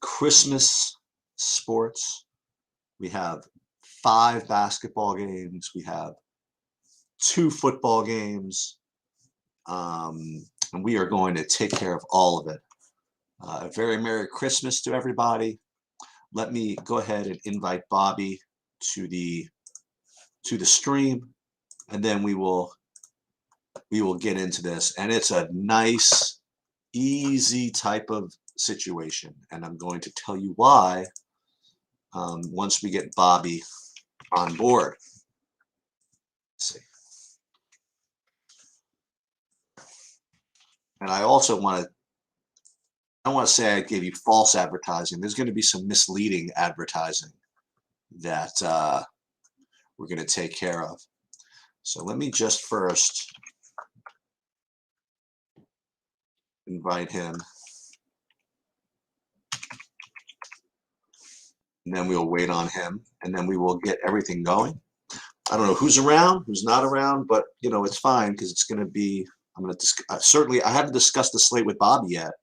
Christmas sports. We have 5 basketball games. We have 2 football games. And we are going to take care of all of it. A very Merry Christmas to everybody. Let me go ahead and invite Bobby to the stream, and then we will get into this. And it's a nice, easy type of situation, and I'm going to tell you why once we get Bobby on board. Let's see. And I also want to, I don't want to say I gave you false advertising. There's going to be some misleading advertising that we're going to take care of. So let me just first invite him. And then we'll wait on him, and then we will get everything going. I don't know who's around, who's not around, but you know, it's fine because it's going to be, I'm going to certainly, I haven't discussed the slate with Bobby yet,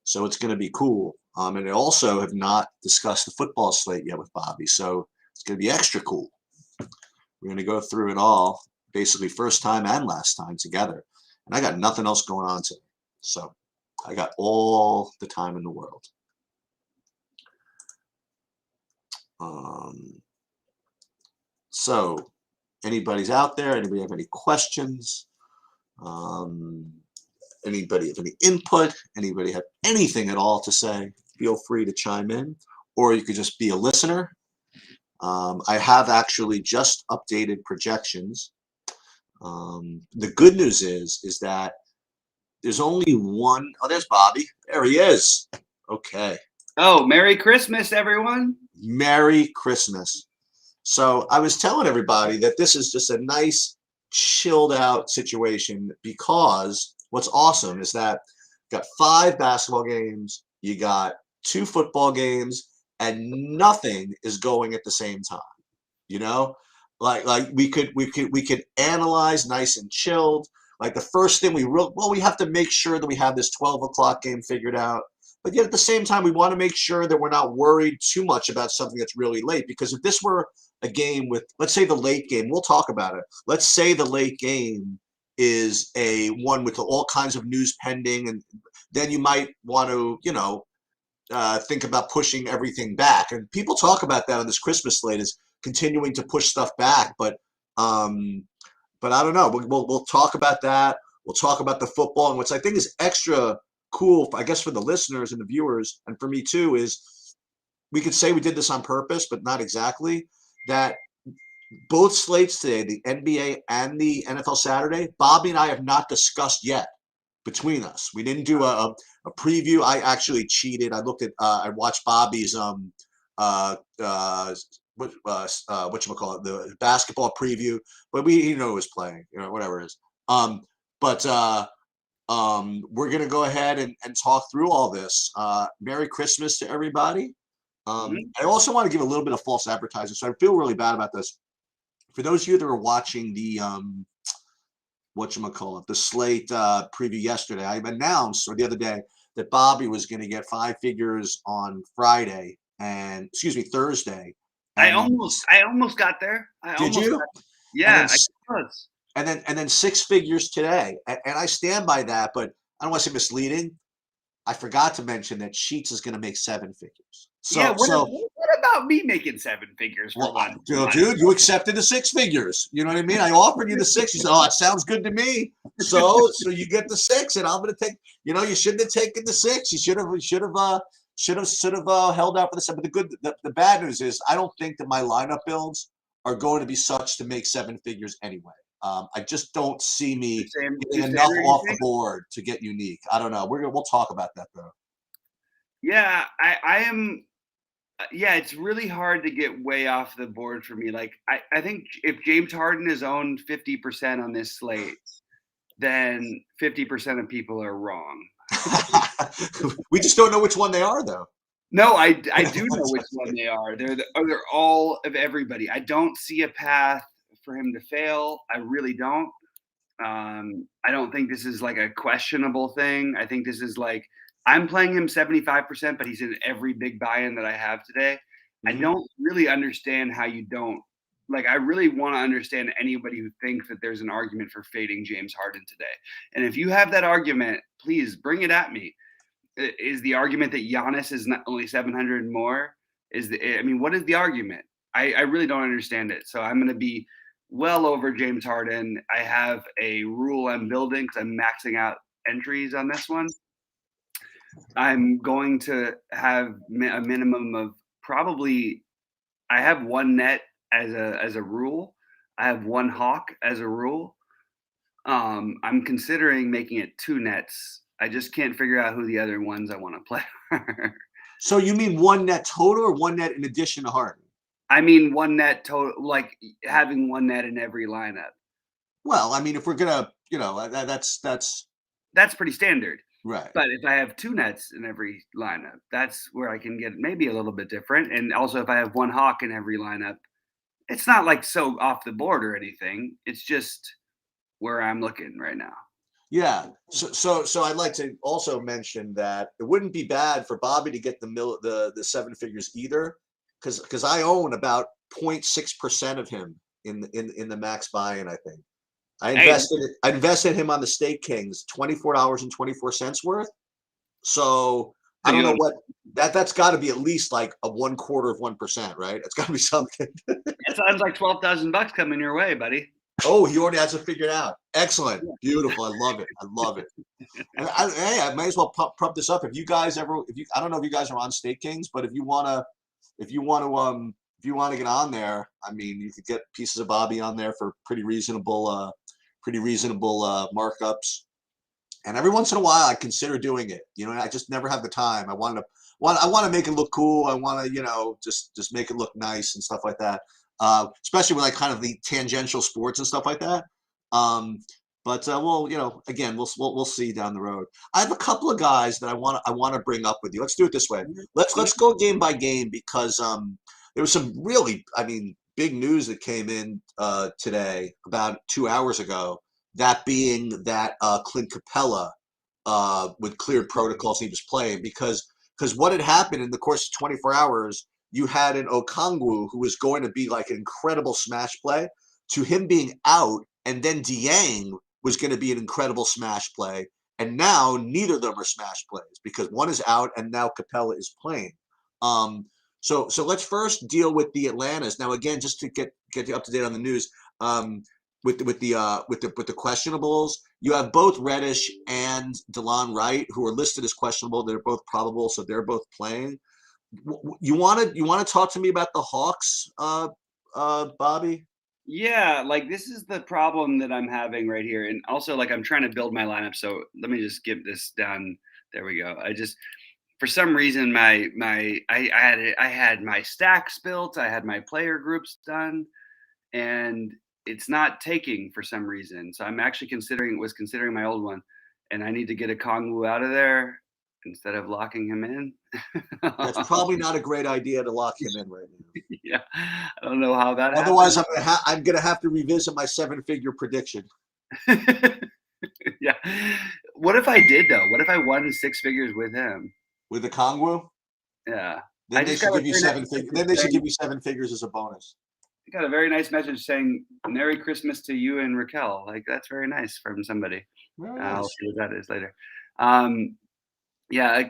so it's going to be cool. And I also have not discussed the football slate yet with Bobby, so it's going to be extra cool. We're going to go through it all, basically first time and last time together. And I got nothing else going on today, so I got all the time in the world. So anybody's out there, anybody have any questions, anybody have any input, anybody have anything at all to say, feel free to chime in, or you could just be a listener. I have actually just updated projections. The good news is that there's only one. Oh, there's Bobby. There he is. Okay. Oh, Merry Christmas, everyone. Merry Christmas. So I was telling everybody that this is just a nice, chilled out situation because what's awesome is that you got 5 basketball games, you got 2 football games, and nothing is going at the same time. You know, like we could analyze nice and chilled. Like the first thing we have to make sure that we have this 12 o'clock game figured out. But yet at the same time, we want to make sure that we're not worried too much about something that's really late. Because if this were a game with, let's say the late game, we'll talk about it. Let's say the late game is a one with all kinds of news pending, and then you might want to, you know, think about pushing everything back. And people talk about that on this Christmas slate is continuing to push stuff back. But I don't know. We'll talk about that. We'll talk about the football, and which I think is extra cool, I guess, for the listeners and the viewers, and for me too, is we could say we did this on purpose, but not exactly. That both slates today, the NBA and the NFL Saturday, Bobby and I have not discussed yet between us. We didn't do a preview. I actually cheated. I looked at, I watched Bobby's whatchamacallit, the basketball preview, but he knew it was playing, you know, whatever it is. We're going to go ahead and talk through all this. Merry Christmas to everybody. I also want to give a little bit of false advertising, so I feel really bad about this. For those of you that are watching the the slate preview yesterday, I announced, or the other day, that Bobby was going to get 5 figures on Friday and Thursday. I almost got there. Did you? Yeah, I was. And then 6 figures today, and I stand by that. But I don't want to say misleading. I forgot to mention that Sheets is going to make 7 figures. So, yeah. What about me making 7 figures? Dude, you accepted the 6 figures. You know what I mean? I offered you the 6. You said, "Oh, it sounds good to me." So you get the 6, and I'm going to take. You know, you shouldn't have taken the 6. You should have held out for the 7. But the bad news is, I don't think that my lineup builds are going to be such to make 7 figures anyway. I just don't see me getting enough off the board to get unique. I don't know. We'll talk about that though. Yeah, I am. Yeah, it's really hard to get way off the board for me. Like I think if James Harden is owned 50% on this slate, then 50% of people are wrong. We just don't know which one they are, though. No, I do know which one they are. They're all of everybody. I don't see a path for him to fail. I really don't. I don't think this is like a questionable thing. I think this is like I'm playing him 75%, but he's in every big buy-in that I have today. I Mhm. don't really understand how you don't like. I really want to understand anybody who thinks that there's an argument for fading James Harden today. And if you have that argument, please bring it at me. Is the argument that Giannis is not only 700 more? I mean, what is the argument? I really don't understand it. So I'm going to be well over James Harden. I have a rule I'm building because I'm maxing out entries on this one. I'm going to have a minimum of probably. I have one net as a rule. I have one hawk as a rule. I'm considering making it two nets. I just can't figure out who the other ones I want to play are. So you mean one net total or one net in addition to Harden? I mean, one net total, like having one net in every lineup. Well, I mean, if we're gonna, That's pretty standard. right. But if I have two nets in every lineup, that's where I can get maybe a little bit different. And also, if I have one hawk in every lineup, it's not like so off the board or anything. It's just where I'm looking right now. Yeah. So I'd like to also mention that it wouldn't be bad for Bobby to get the seven figures either, because I own about 0.6% of him in the max buy-in, I think. Hey, I invested him on the Stake Kings, $24.24 worth. So I so don't you know own, what that's got to be at least like a 1/4 of 1%, right? It's got to be something. it sounds like $12,000 coming your way, buddy. Oh, he already has it figured out. Excellent, beautiful. I love it. I love it. Hey, I might as well prop this up. If you guys ever, if you, I don't know if you guys are on Stake Kings, but if you want to get on there, I mean, you could get pieces of Bobby on there for pretty reasonable markups. And every once in a while, I consider doing it. I just never have the time. I want to make it look cool. I want to, just make it look nice and stuff like that. Especially with like kind of the tangential sports and stuff like that. Um, but we'll, again, we'll see down the road. I have a couple of guys that I want to bring up with you. Let's do it this way. Let's go game by game because there was some really, I mean, big news that came in today about 2 hours ago. That being that Clint Capella with cleared protocols he was playing because what had happened in the course of 24 hours, you had an Okongwu who was going to be like an incredible smash play to him being out, and then Dieng was going to be an incredible smash play, and now neither of them are smash plays because one is out and now Capella is playing. So let's first deal with the Atlantas. Now again, just to get you up to date on the news. With the questionables, you have both Reddish and DeLon Wright who are listed as questionable. They're both probable, so they're both playing. You want to talk to me about the Hawks, Bobby? Yeah, like this is the problem that I'm having right here. And also like I'm trying to build my lineup. So let me just get this done. There we go. I just for some reason I had my stacks built, I had my player groups done, and it's not taking for some reason. So I'm actually considering my old one, and I need to get a Kongwu out of there instead of locking him in. That's probably not a great idea to lock him in right now. Yeah, I don't know how that Otherwise, happened. I'm gonna have to revisit my 7-figure prediction Yeah. What if I did though? What if I won six figures with him? with the Kongwu. Yeah. I Then they just should got a give you very nice seven figures. message Then they should saying give you 7 figures as a bonus. I got a very nice message saying Merry Christmas to you and Raquel. Like that's very nice from somebody. Very I'll nice. see what that is later. Um, yeah,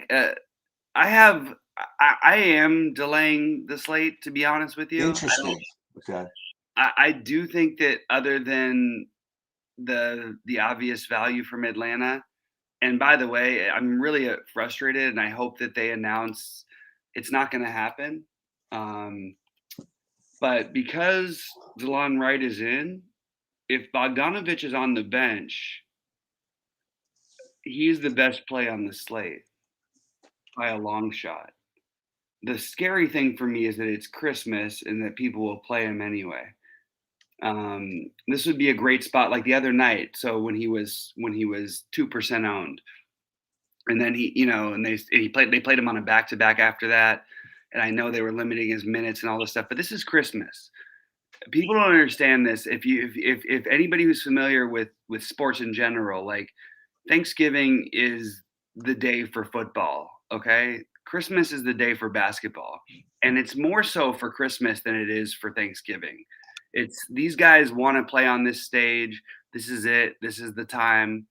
I have. I am delaying the slate to be honest with you. Interesting. Okay. I do think that other than the obvious value from Atlanta, and by the way, I'm really frustrated, and I hope that they announce it's not going to happen. Um, but because DeLon Wright is in, if Bogdanovich is on the bench, he's the best play on the slate by a long shot. The scary thing for me is that it's Christmas and that people will play him anyway. This would be a great spot like the other night. So when he was 2% owned, and then they played him on a back to back after that, and I know they were limiting his minutes and all this stuff. But this is Christmas. People don't understand this. If anybody who's familiar with sports in general, like Thanksgiving is the day for football, okay? Christmas is the day for basketball. And it's more so for Christmas than it is for Thanksgiving. It's these guys want to play on this stage. This is it. This is the time.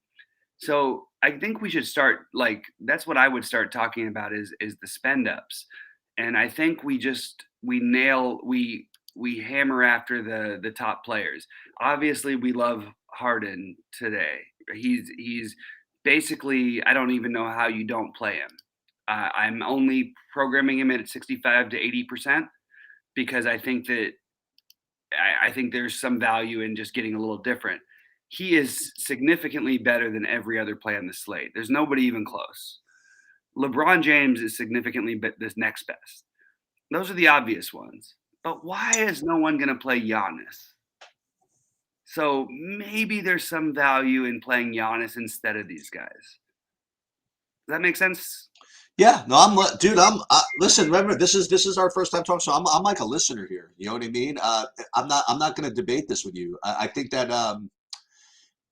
So I think we should start like that's what I would start talking about is the spend ups. And I think we hammer after the top players. Obviously we love Harden today. He's basically I don't even know how you don't play him. I'm only programming him at 65 to 80% because I think there's some value in just getting a little different. He is significantly better than every other play on the slate. There's nobody even close. LeBron James is significantly this next best. Those are the obvious ones. But why is no one going to play Giannis? So maybe there's some value in playing Giannis instead of these guys. Does that make sense? Yeah, no, dude. Listen. Remember, this is our first time talking, so I'm like a listener here. You know what I mean? I'm not going to debate this with you. I think that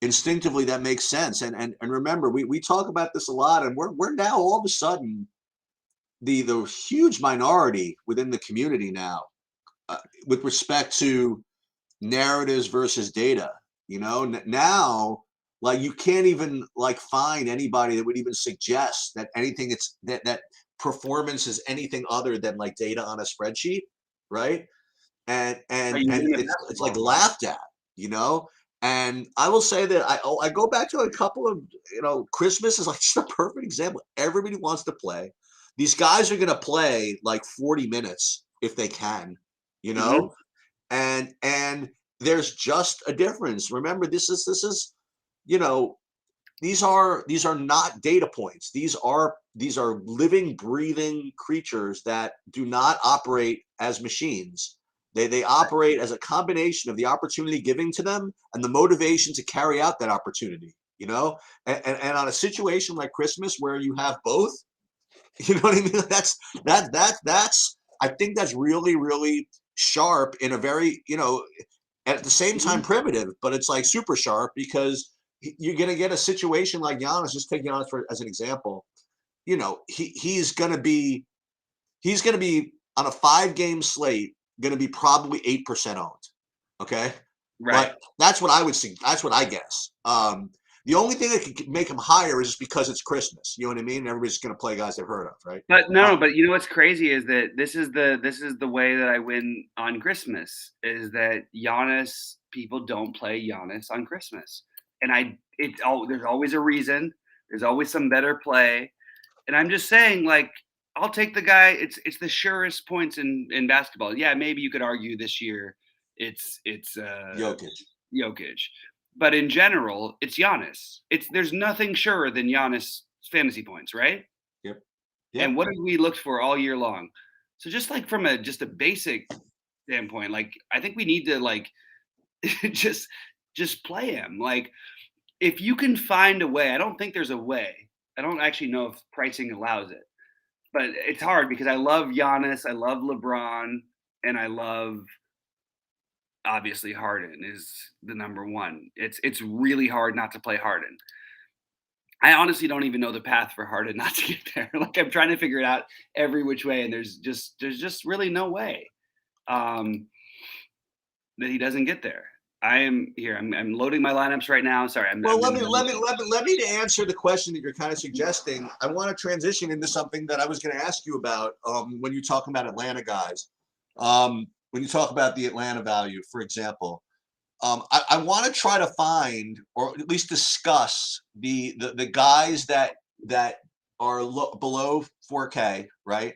instinctively that makes sense. And remember, we talk about this a lot, and we're now all of a sudden the huge minority within the community now with respect to narratives versus data. Now like you can't even like find anybody that would even suggest that anything it's that performance is anything other than like data on a spreadsheet, right? and Are and you and in the it's like basketball? laughed at, and I will say that I go back to a couple of, Christmas is like just a perfect example. Everybody wants to play. These guys are going to play like 40 minutes if they can, you Mhm. know and there's just a difference. Remember, this is you know these are not data points. These are living, breathing creatures that do not operate as machines. They operate as a combination of the opportunity given to them and the motivation to carry out that opportunity. And on a situation like Christmas where you have both, you know what I mean? That's I think that's really, really sharp in a very, at the same time Mhm. primitive, but it's like super sharp because you're gonna get a situation like Giannis. Just take Giannis as an example. He's gonna be on a 5 game slate, gonna be probably 8% owned. Okay, Right. but that's what I would see. That's what I guess. The only thing that could make him higher is just because it's Christmas. You know what I mean? Everybody's gonna play guys they've heard of, right? But Uh, no, but you know what's crazy is that this is the way that I win on Christmas is that Giannis people don't play Giannis on Christmas. And there's always a reason. There's always some better play. And I'm just saying, like, I'll take the guy. It's the surest points in basketball. Yeah, maybe you could argue this year it's Jokic. Jokic. But in general, it's Giannis. There's nothing surer than Giannis fantasy points, right? Yep. And Yep. what have we looked for all year long? So just like from just a basic standpoint, like I think we need to like just just play him. Like if you can find a way, I don't think there's a way. I don't actually know if pricing allows it, but it's hard because I love Giannis, I love LeBron, and I love obviously Harden is the number one. It's really hard not to play Harden. I honestly don't even know the path for Harden not to get there. Like I'm trying to figure it out every which way, and there's just really no way um, that he doesn't get there. I am here. I'm loading my lineups right now. Sorry, Well, I'm let in me the let middle. me let me let me to answer the question that you're kind of suggesting. I want to transition into something that I was going to ask you about when you talk about Atlanta guys. When you talk about the Atlanta value, for example, I want to try to find or at least discuss the guys that are below 4K, right?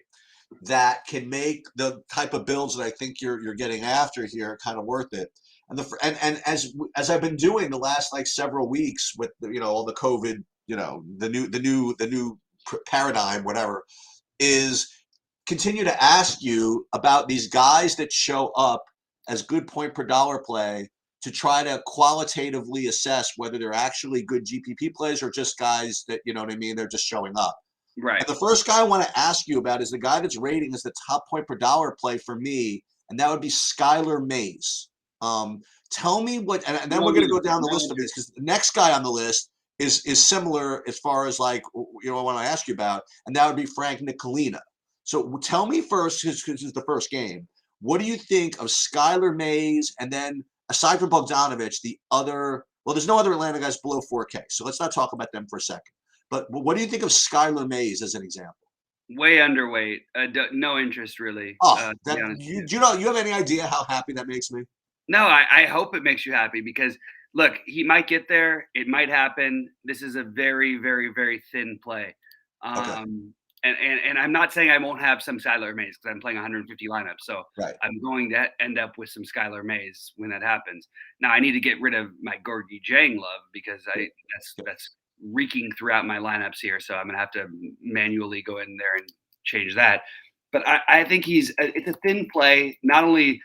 That can make the type of builds that I think you're getting after here kind of worth it. And as I've been doing the last like several weeks with all the COVID, the new paradigm, whatever, is continue to ask you about these guys that show up as good point per dollar play to try to qualitatively assess whether they're actually good GPP plays or just guys that, you know what I mean, they're just showing up. Right. And the first guy I want to ask you about is the guy that's rating as the top point per dollar play for me, and that would be Skylar Mays. Tell me what, and then No we're going to go leader. down the No list of leader. these because the next guy on the list is similar as far as like what I ask you about, and that would be Frank Nicolina. So tell me first, because this is the first game. What do you think of Skylar Mays, and then aside from Bogdanovich, the other? Well, there's no other Atlanta guys below 4K, so let's not talk about them for a second. But what do you think of Skylar Mays as an example? Way underweight. No interest really. Oh, To be that honest with you. you know you have any idea how happy that makes me? No, I hope it makes you happy because look, he might get there. It might happen. This is a very, very, very thin play. Okay, And I'm not saying I won't have some Skylar Mays because I'm playing 150 lineups. So right. I'm going to end up with some Skylar Mays when that happens. Now I need to get rid of my Gorgie Jang love because Yeah, that's reeking throughout my lineups here. So I'm gonna have to manually go in there and change that. But I think it's a thin play. Not only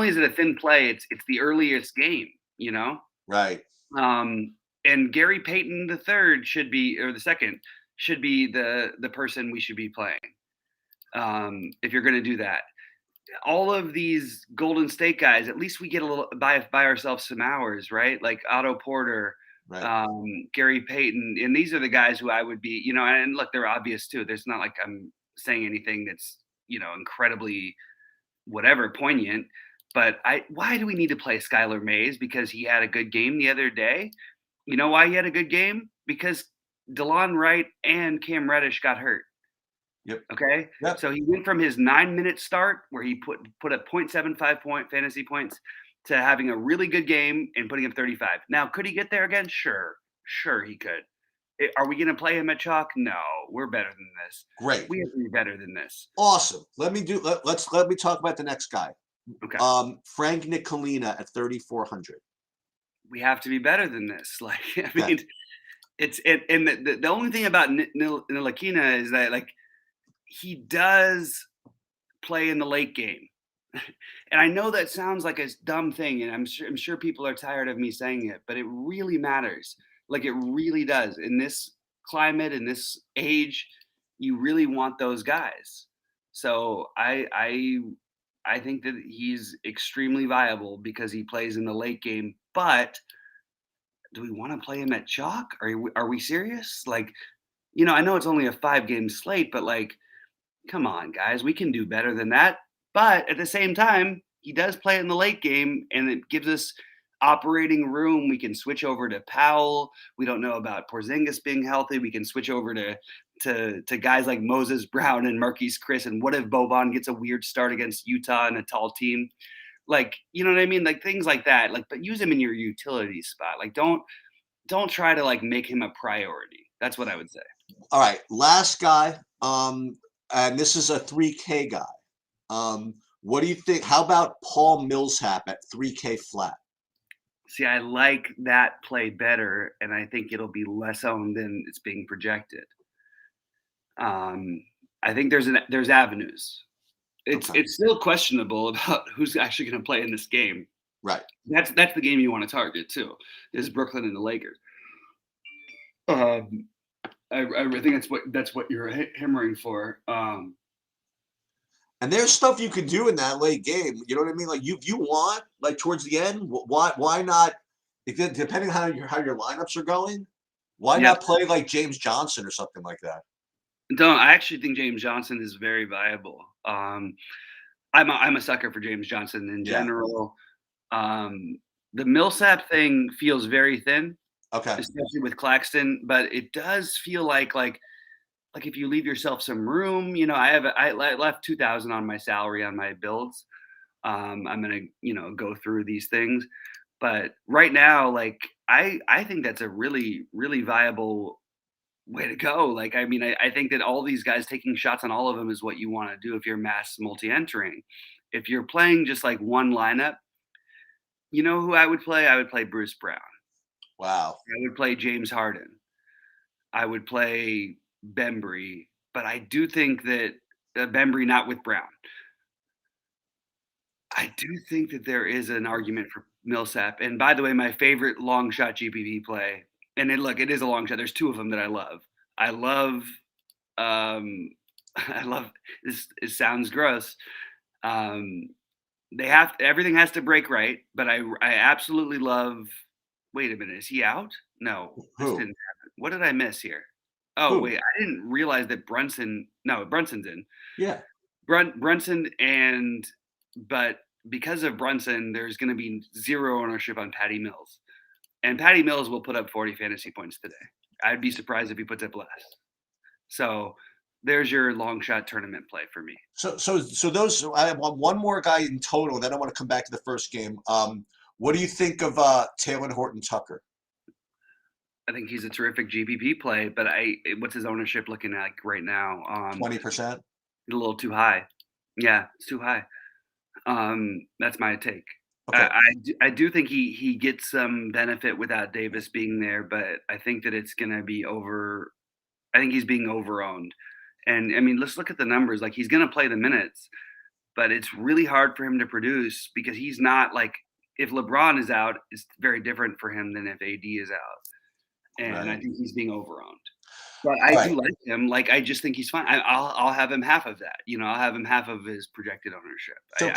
is it a thin play, it's the earliest game, you know. right. Um, and Gary Payton the third should be, or the second should be the person we should be playing. If you're going to do that, all of these Golden State guys, at least we get a little by ourselves some hours, right? Like Otto Porter, Right. Gary Payton, and these are the guys who I would be, And look, they're obvious too. There's not like I'm saying anything that's incredibly whatever poignant. But why do we need to play Skylar Mays? Because he had a good game the other day. You know why he had a good game? Because DeLon Wright and Cam Reddish got hurt. Yep. Okay. Yep. So he went from his 9-minute start where he put up 0.75 point fantasy points to having a really good game and putting up 35. Now, could he get there again? Sure. Sure he could. Are we going to play him at chalk? No, we're better than this. Great. We have to be better than this. Awesome. Let me talk about the next guy. Okay. Frank Nicolina at 3,400. We have to be better than this. Like, I Okay. mean, and the only thing about Ntilikina is that like he does play in the late game. And I know that sounds like a dumb thing, and I'm sure people are tired of me saying it, but it really matters. Like it really does. In this climate, in this age, you really want those guys. So I think that he's extremely viable because he plays in the late game. But do we want to play him at chalk? Are we serious? Like, I know it's only a 5-game slate, but like, come on, guys, we can do better than that. But at the same time, he does play in the late game, and it gives us operating room. We can switch over to Powell. We don't know about Porzingis being healthy. We can switch over to guys like Moses Brown and Marquise Chris. And what if Boban gets a weird start against Utah and a tall team? Like, you know what I mean? Like things like that. Like, but use him in your utility spot. Like, don't try to like make him a priority. That's what I would say. All right, last guy. And this is a 3K guy. What do you think? How about Paul Millsap at 3K flat? See, I like that play better, and I think it'll be less owned than it's being projected. I think there's avenues. Okay. It's still questionable about who's actually going to play in this game. Right. That's the game you want to target too. Is Brooklyn and the Lakers. I think that's what you're hammering for. And there's stuff you could do in that late game. You know what I mean? Like you want like towards the end. Why not? Depending on how your lineups are going, why Yeah. not play like James Johnson or something like that? I actually think James Johnson is very viable. I'm a sucker for James Johnson in Yeah. general. The Millsap thing feels very thin, Okay. especially with Claxton, but it does feel like if you leave yourself some room, I left 2,000 on my salary on my builds. I'm gonna go through these things, but right now, like I think that's a really really viable way to go. Like, I mean, I think that all these guys taking shots on all of them is what you want to do if you're mass multi-entering. If you're playing just like one lineup, you know who I would play? I would play Bruce Brown. Wow. I would play James Harden. I would play Bembry, but I do think that Bembry not with Brown. I do think that there is an argument for Millsap. And by the way, my favorite long shot GPP play, and it is a long shot. There's two of them that I love. I love, I love this. It sounds gross. Um, everything has to break right, but I absolutely love. Wait a minute, is he out? No, this Who? didn't happen. What did I miss here? Oh, Who? wait, I didn't realize that Brunson's in. Yeah. Brunson but because of Brunson, there's gonna be 0 ownership on Patty Mills, and Patty Mills will put up 40 fantasy points today. I'd be surprised if he puts up less. So, there's your long shot tournament play for me. So those. I have one more guy in total. Then I want to come back to the first game. What do you think of Taylor Horton Tucker? I think he's a terrific GPP play, but what's his ownership looking like right now? 20%. A little too high. Yeah, it's too high. That's my take. Okay. I do think he gets some benefit without Davis being there, but I think that it's gonna be over. I think he's being overowned. And I mean, let's look at the numbers. Like he's gonna play the minutes, but it's really hard for him to produce because he's not like if LeBron is out, it's very different for him than if AD is out. And I Right. think he's being overowned. But All I right. do like him. Like I just think he's fine. I'll have him half of that. I'll have him half of his projected ownership. So I'm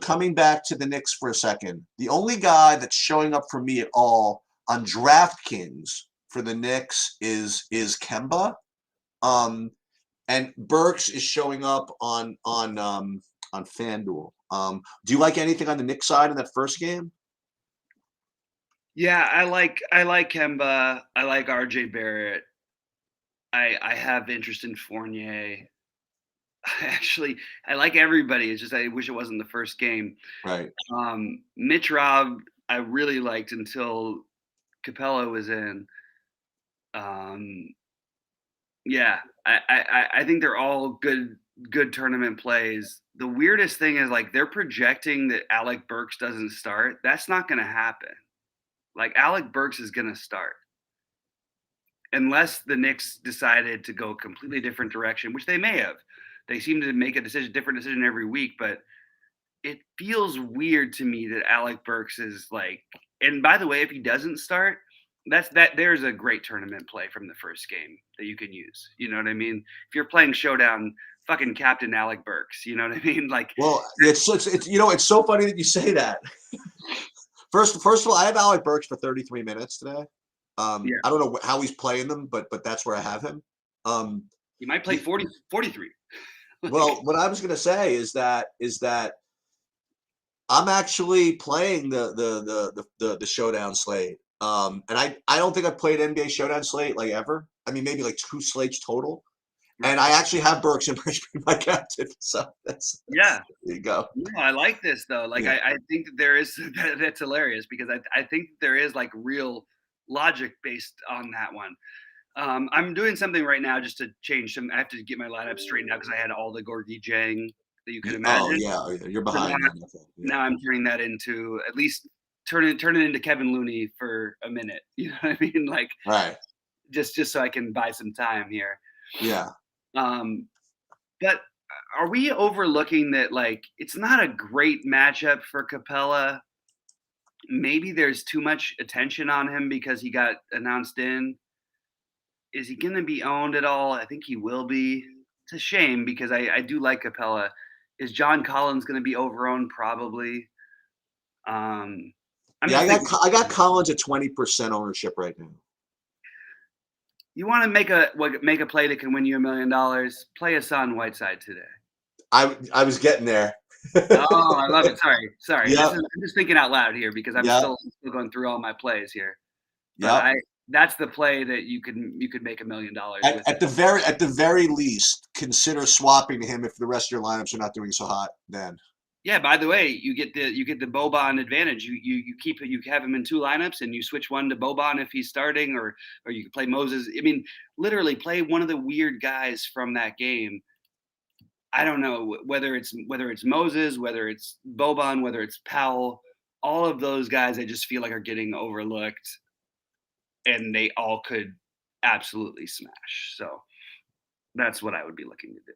coming back to the Knicks for a second, the only guy that's showing up for me at all on DraftKings for the Knicks is Kemba, and Burks is showing up on FanDuel. Do you like anything on the Knicks side in that first game? Yeah, I like Kemba. I like RJ Barrett. I have interest in Fournier. I like everybody. It's just I wish it wasn't the first game. Right. Mitch Rob, I really liked until Capella was in. Um, yeah, I think they're all good tournament plays. The weirdest thing is like they're projecting that Alec Burks doesn't start. That's not going to happen. Like Alec Burks is going to start unless the Knicks decided to go a completely different direction, which they may have. They seem to make a different decision every week, but it feels weird to me that Alec Burks is like. And by the way, if he doesn't start, there's a great tournament play from the first game that you can use. You know what I mean? If you're playing Showdown, fucking Captain Alec Burks. You know what I mean? Like, Well, it's it's so funny that you say that. First of all, I have Alec Burks for 33 minutes today. yeah, I don't know how he's playing them, but that's where I have him. he might play 43. Well, what I was going to say is that I'm actually playing the Showdown slate. And I don't think I've played NBA Showdown slate like ever. I mean, maybe like 2 slates total. And I actually have Burks in my captain. So Yeah. there you go. No, I like this though. Like Yeah. I think that there is that's hilarious because I think that there is like real logic based on that one. I'm doing something right now just to change some. I have to get my lineup straightened out because I had all the Gorgie Jang that you could Oh imagine. yeah, you're So behind that. I think. Yeah. now I'm turning that into at least turn it into Kevin Looney for a minute. You know what I mean? Like Right. just so I can buy some time here. Yeah. Um, but are we overlooking that? Like it's not a great matchup for Capella. Maybe there's too much attention on him because he got announced in. Is he going to be owned at all? I think he will be. It's a shame because I do like Capella. Is John Collins going to be overowned? Probably. I'm Yeah, just thinking I got Collins at 20% ownership right now. you want to make a play that can win you $1 million. Play Hassan Whiteside today. I was getting there. Oh, I love it. Sorry. Yeah. I'm just thinking out loud here because I'm Yeah. still going through all my plays here. But Yeah. that's the play that you could make $1 million with. At the very least, consider swapping him if the rest of your lineups are not doing so hot. Then. Yeah. By the way, you get the Boban advantage. You have him in 2 lineups and you switch one to Boban if he's starting, or you can play Moses. I mean, literally play one of the weird guys from that game. I don't know whether it's Moses, whether it's Boban, whether it's Powell. All of those guys, I just feel like are getting overlooked, and they all could absolutely smash. So that's what I would be looking to do,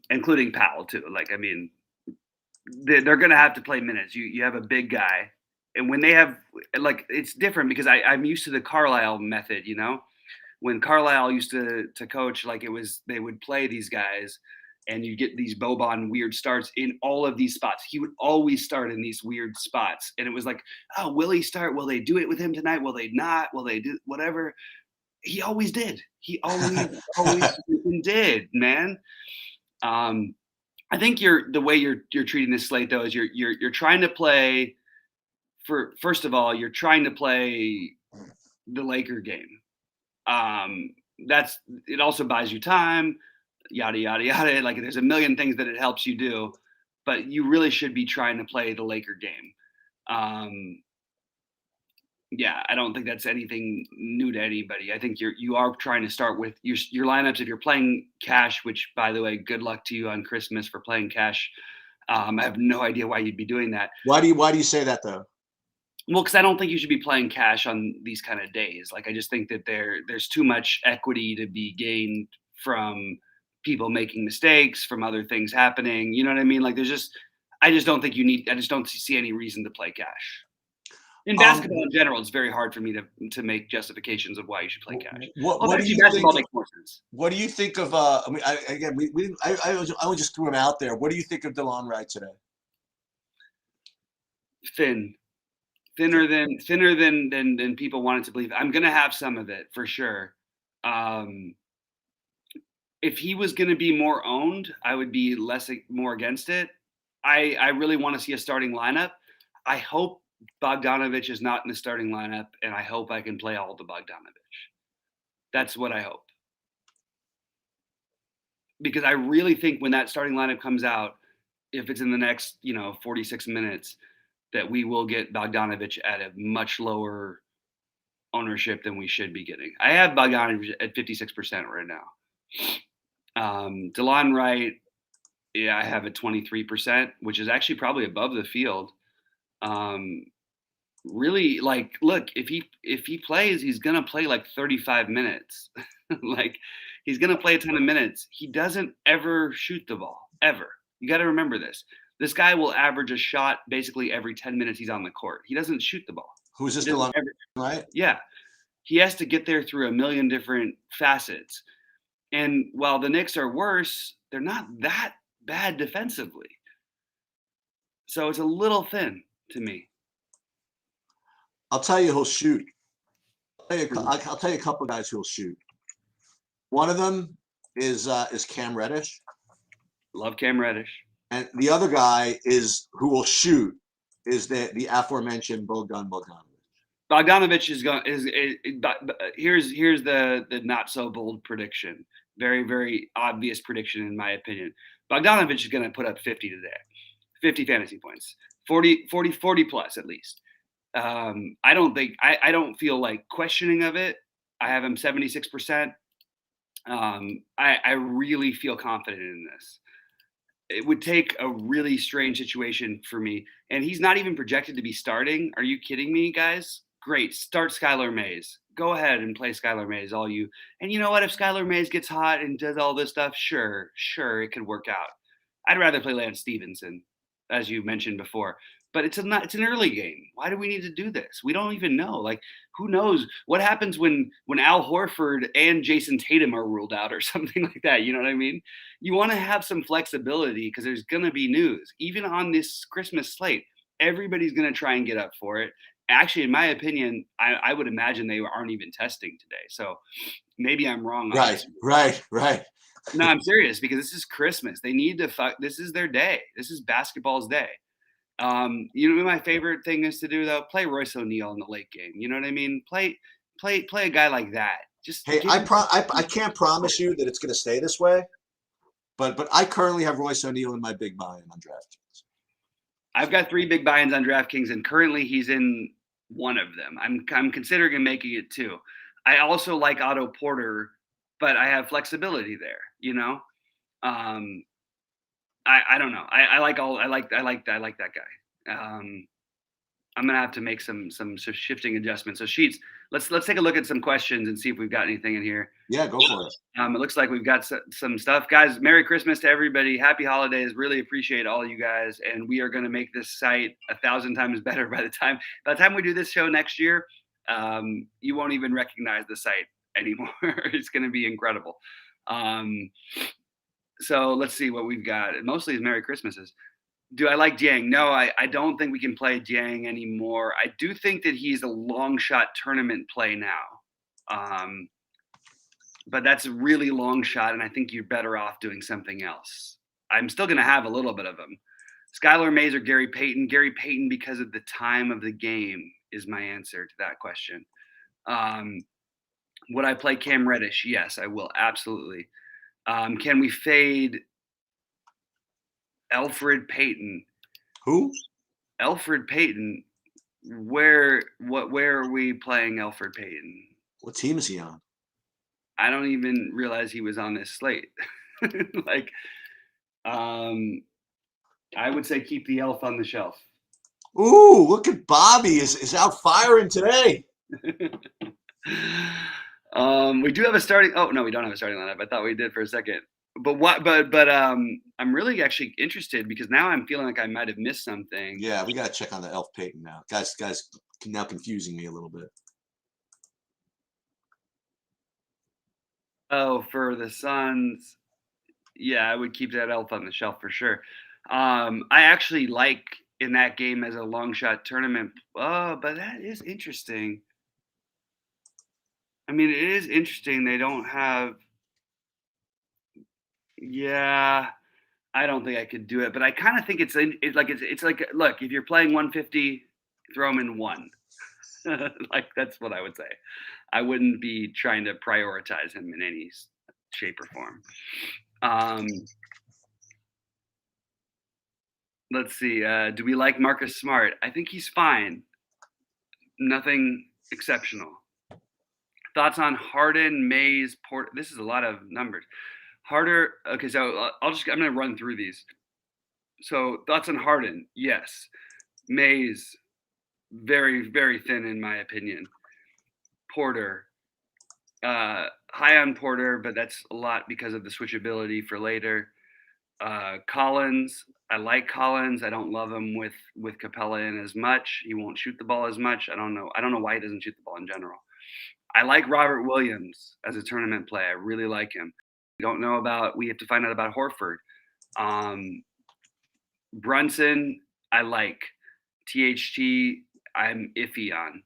including Powell too. Like, I mean, they're going to have to play minutes. You have a big guy, and when they have like, it's different because I'm used to the Carlisle method. When Carlisle used to coach, like they would play these guys, and you get these Boban weird starts in all of these spots. He would always start in these weird spots. And it was like, oh, will he start? Will they do it with him tonight? Will they not? Will they do whatever? He always did. He always did, man. I think the way you're treating this slate though is you're trying to play first of all, you're trying to play the Laker game. It also buys you time, yada yada yada. Like there's a million things that it helps you do, but you really should be trying to play the Laker game. Yeah, I don't think that's anything new to anybody. I think you are trying to start with your lineups. If you're playing cash, which by the way, good luck to you on Christmas for playing cash. I have no idea why you'd be doing that. Why do you say that though? Well, because I don't think you should be playing cash on these kind of days. Like I just think that there's too much equity to be gained from people making mistakes, from other things happening. You know what I mean? Like I just don't see any reason to play cash. In basketball in general, it's very hard for me to make justifications of why you should play cash. What do you basketball think? Makes more sense. What do you think of? I mean, I just threw him out there. What do you think of DeLon Wright today? Thinner than people wanted to believe. I'm gonna have some of it for sure. If he was gonna be more owned, I would be more against it. I really want to see a starting lineup. I hope Bogdanovic is not in the starting lineup, and I hope I can play all the Bogdanovic. That's what I hope. Because I really think when that starting lineup comes out, if it's in the next, 46 minutes, that we will get Bogdanovic at a much lower ownership than we should be getting. I have Bogdanovic at 56% right now. DeLon Wright, yeah, I have at 23%, which is actually probably above the field. Really, like, look, if he plays, he's gonna play like 35 minutes. Like, he's gonna play a ton of minutes. He doesn't ever shoot the ball, ever. You got to remember this. This guy will average a shot basically every 10 minutes he's on the court. He doesn't shoot the ball. Who's this DeLon, right? Yeah, he has to get there through a million different facets. And while the Knicks are worse, they're not that bad defensively. So it's a little thin to me. I'll tell you who'll shoot. I'll tell you a couple of guys who'll shoot. One of them is Cam Reddish. Love Cam Reddish. And the other guy who will shoot is the aforementioned Bogdan Bogdanovic. Bogdanovic here's the not so bold prediction. Very, very obvious prediction in my opinion. Bogdanovic is going to put up 50 today. 50 fantasy points. 40 plus at least. I don't feel like questioning of it. I have him 76%. I really feel confident in this. It would take a really strange situation for me. And he's not even projected to be starting. Are you kidding me, guys? Great. Start Skylar Mays. Go ahead and play Skylar Mays, all you. And you know what? If Skylar Mays gets hot and does all this stuff, sure, it could work out. I'd rather play Lance Stevenson, as you mentioned before. But it's an early game. Why do we need to do this? We don't even know. Like, who knows what happens when Al Horford and Jason Tatum are ruled out or something like that? You know what I mean? You want to have some flexibility because there's going to be news. Even on this Christmas slate, everybody's going to try and get up for it. Actually, in my opinion, I would imagine they aren't even testing today. So maybe I'm wrong. Right. No, I'm serious because this is Christmas. They need to this is their day. This is basketball's day. You know what my favorite thing is to do though? Play Royce O'Neal in the late game. You know what I mean? Play a guy like that. Just I can't promise you that it's going to stay this way, but I currently have Royce O'Neal in my big buy-in on DraftKings. I've got 3 big buy-ins on DraftKings, and currently he's in one of them. I'm considering making it 2. I also like Otto Porter, but I have flexibility there. You know. I don't know. I like that guy. I'm gonna have to make some shifting adjustments. So Sheets, let's take a look at some questions and see if we've got anything in here. Yeah, go for it. It looks like we've got some stuff, guys. Merry Christmas to everybody. Happy holidays. Really appreciate all you guys, and we are gonna make this site 1,000 times better by the time we do this show next year. You won't even recognize the site anymore. It's gonna be incredible. So let's see what we've got. Mostly is Merry Christmases. Do I like Dieng? No, I don't think we can play Dieng anymore. I do think that he's a long shot tournament play now. But that's a really long shot, and I think you're better off doing something else. I'm still going to have a little bit of him. Skylar Mays or Gary Payton? Gary Payton because of the time of the game is my answer to that question. Would I play Cam Reddish? Yes, I will. Absolutely. Can we fade Elfrid Payton? Who? Elfrid Payton. Where are we playing Elfrid Payton? What team is he on? I don't even realize he was on this slate. Like, I would say keep the elf on the shelf. Ooh, look at Bobby is out firing today. We do have a starting. Oh no, we don't have a starting lineup. I thought we did for a second. But I'm really actually interested because now I'm feeling like I might have missed something. Yeah, we gotta check on the Elf Payton now. Guys now confusing me a little bit. Oh, for the Suns, yeah, I would keep that elf on the shelf for sure. I actually like in that game as a long shot tournament. Oh, but that is interesting. I mean, it is interesting. They don't have. Yeah, I don't think I could do it, but I kind of think it's like look, if you're playing 150, throw them in one. Like that's what I would say. I wouldn't be trying to prioritize him in any shape or form. Let's see. Do we like Marcus Smart? I think he's fine. Nothing exceptional. Thoughts on Harden, Mays, Port? This is a lot of numbers. Harder. Okay, so I'm gonna run through these. So thoughts on Harden? Yes. Mays, very very thin in my opinion. Porter, high on Porter, but that's a lot because of the switchability for later. Collins, I like Collins. I don't love him with Capella in as much. He won't shoot the ball as much. I don't know why he doesn't shoot the ball in general. I like Robert Williams as a tournament play. I really like him. We have to find out about Horford. Brunson, I like. THT, I'm iffy on.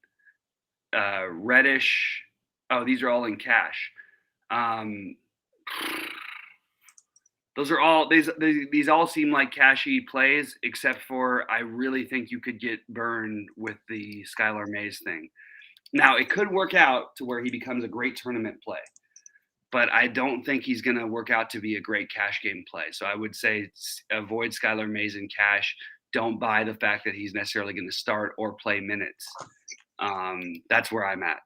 Reddish, oh, these are all in cash. Those are all these all seem like cashy plays, except for I really think you could get burned with the Skylar Mays thing. Now it could work out to where he becomes a great tournament play, but I don't think he's going to work out to be a great cash game play. So I would say avoid Skylar Mays in cash. Don't buy the fact that he's necessarily going to start or play minutes. That's where I'm at.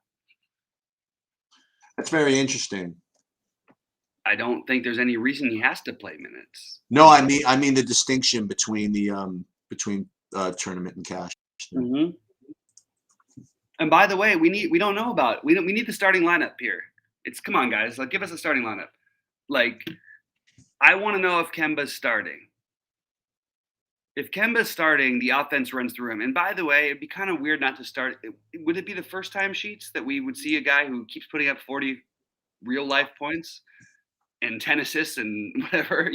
That's very interesting. I don't think there's any reason he has to play minutes. No, I mean the distinction between the tournament and cash. Mm-hmm. And by the way, we don't know about we need the starting lineup here. Come on guys, like give us a starting lineup. Like I want to know if Kemba's starting. If Kemba's starting, the offense runs through him. And by the way, it'd be kind of weird not to start. Would it be the first time, Sheets, that we would see a guy who keeps putting up 40 real life points and 10 assists and whatever,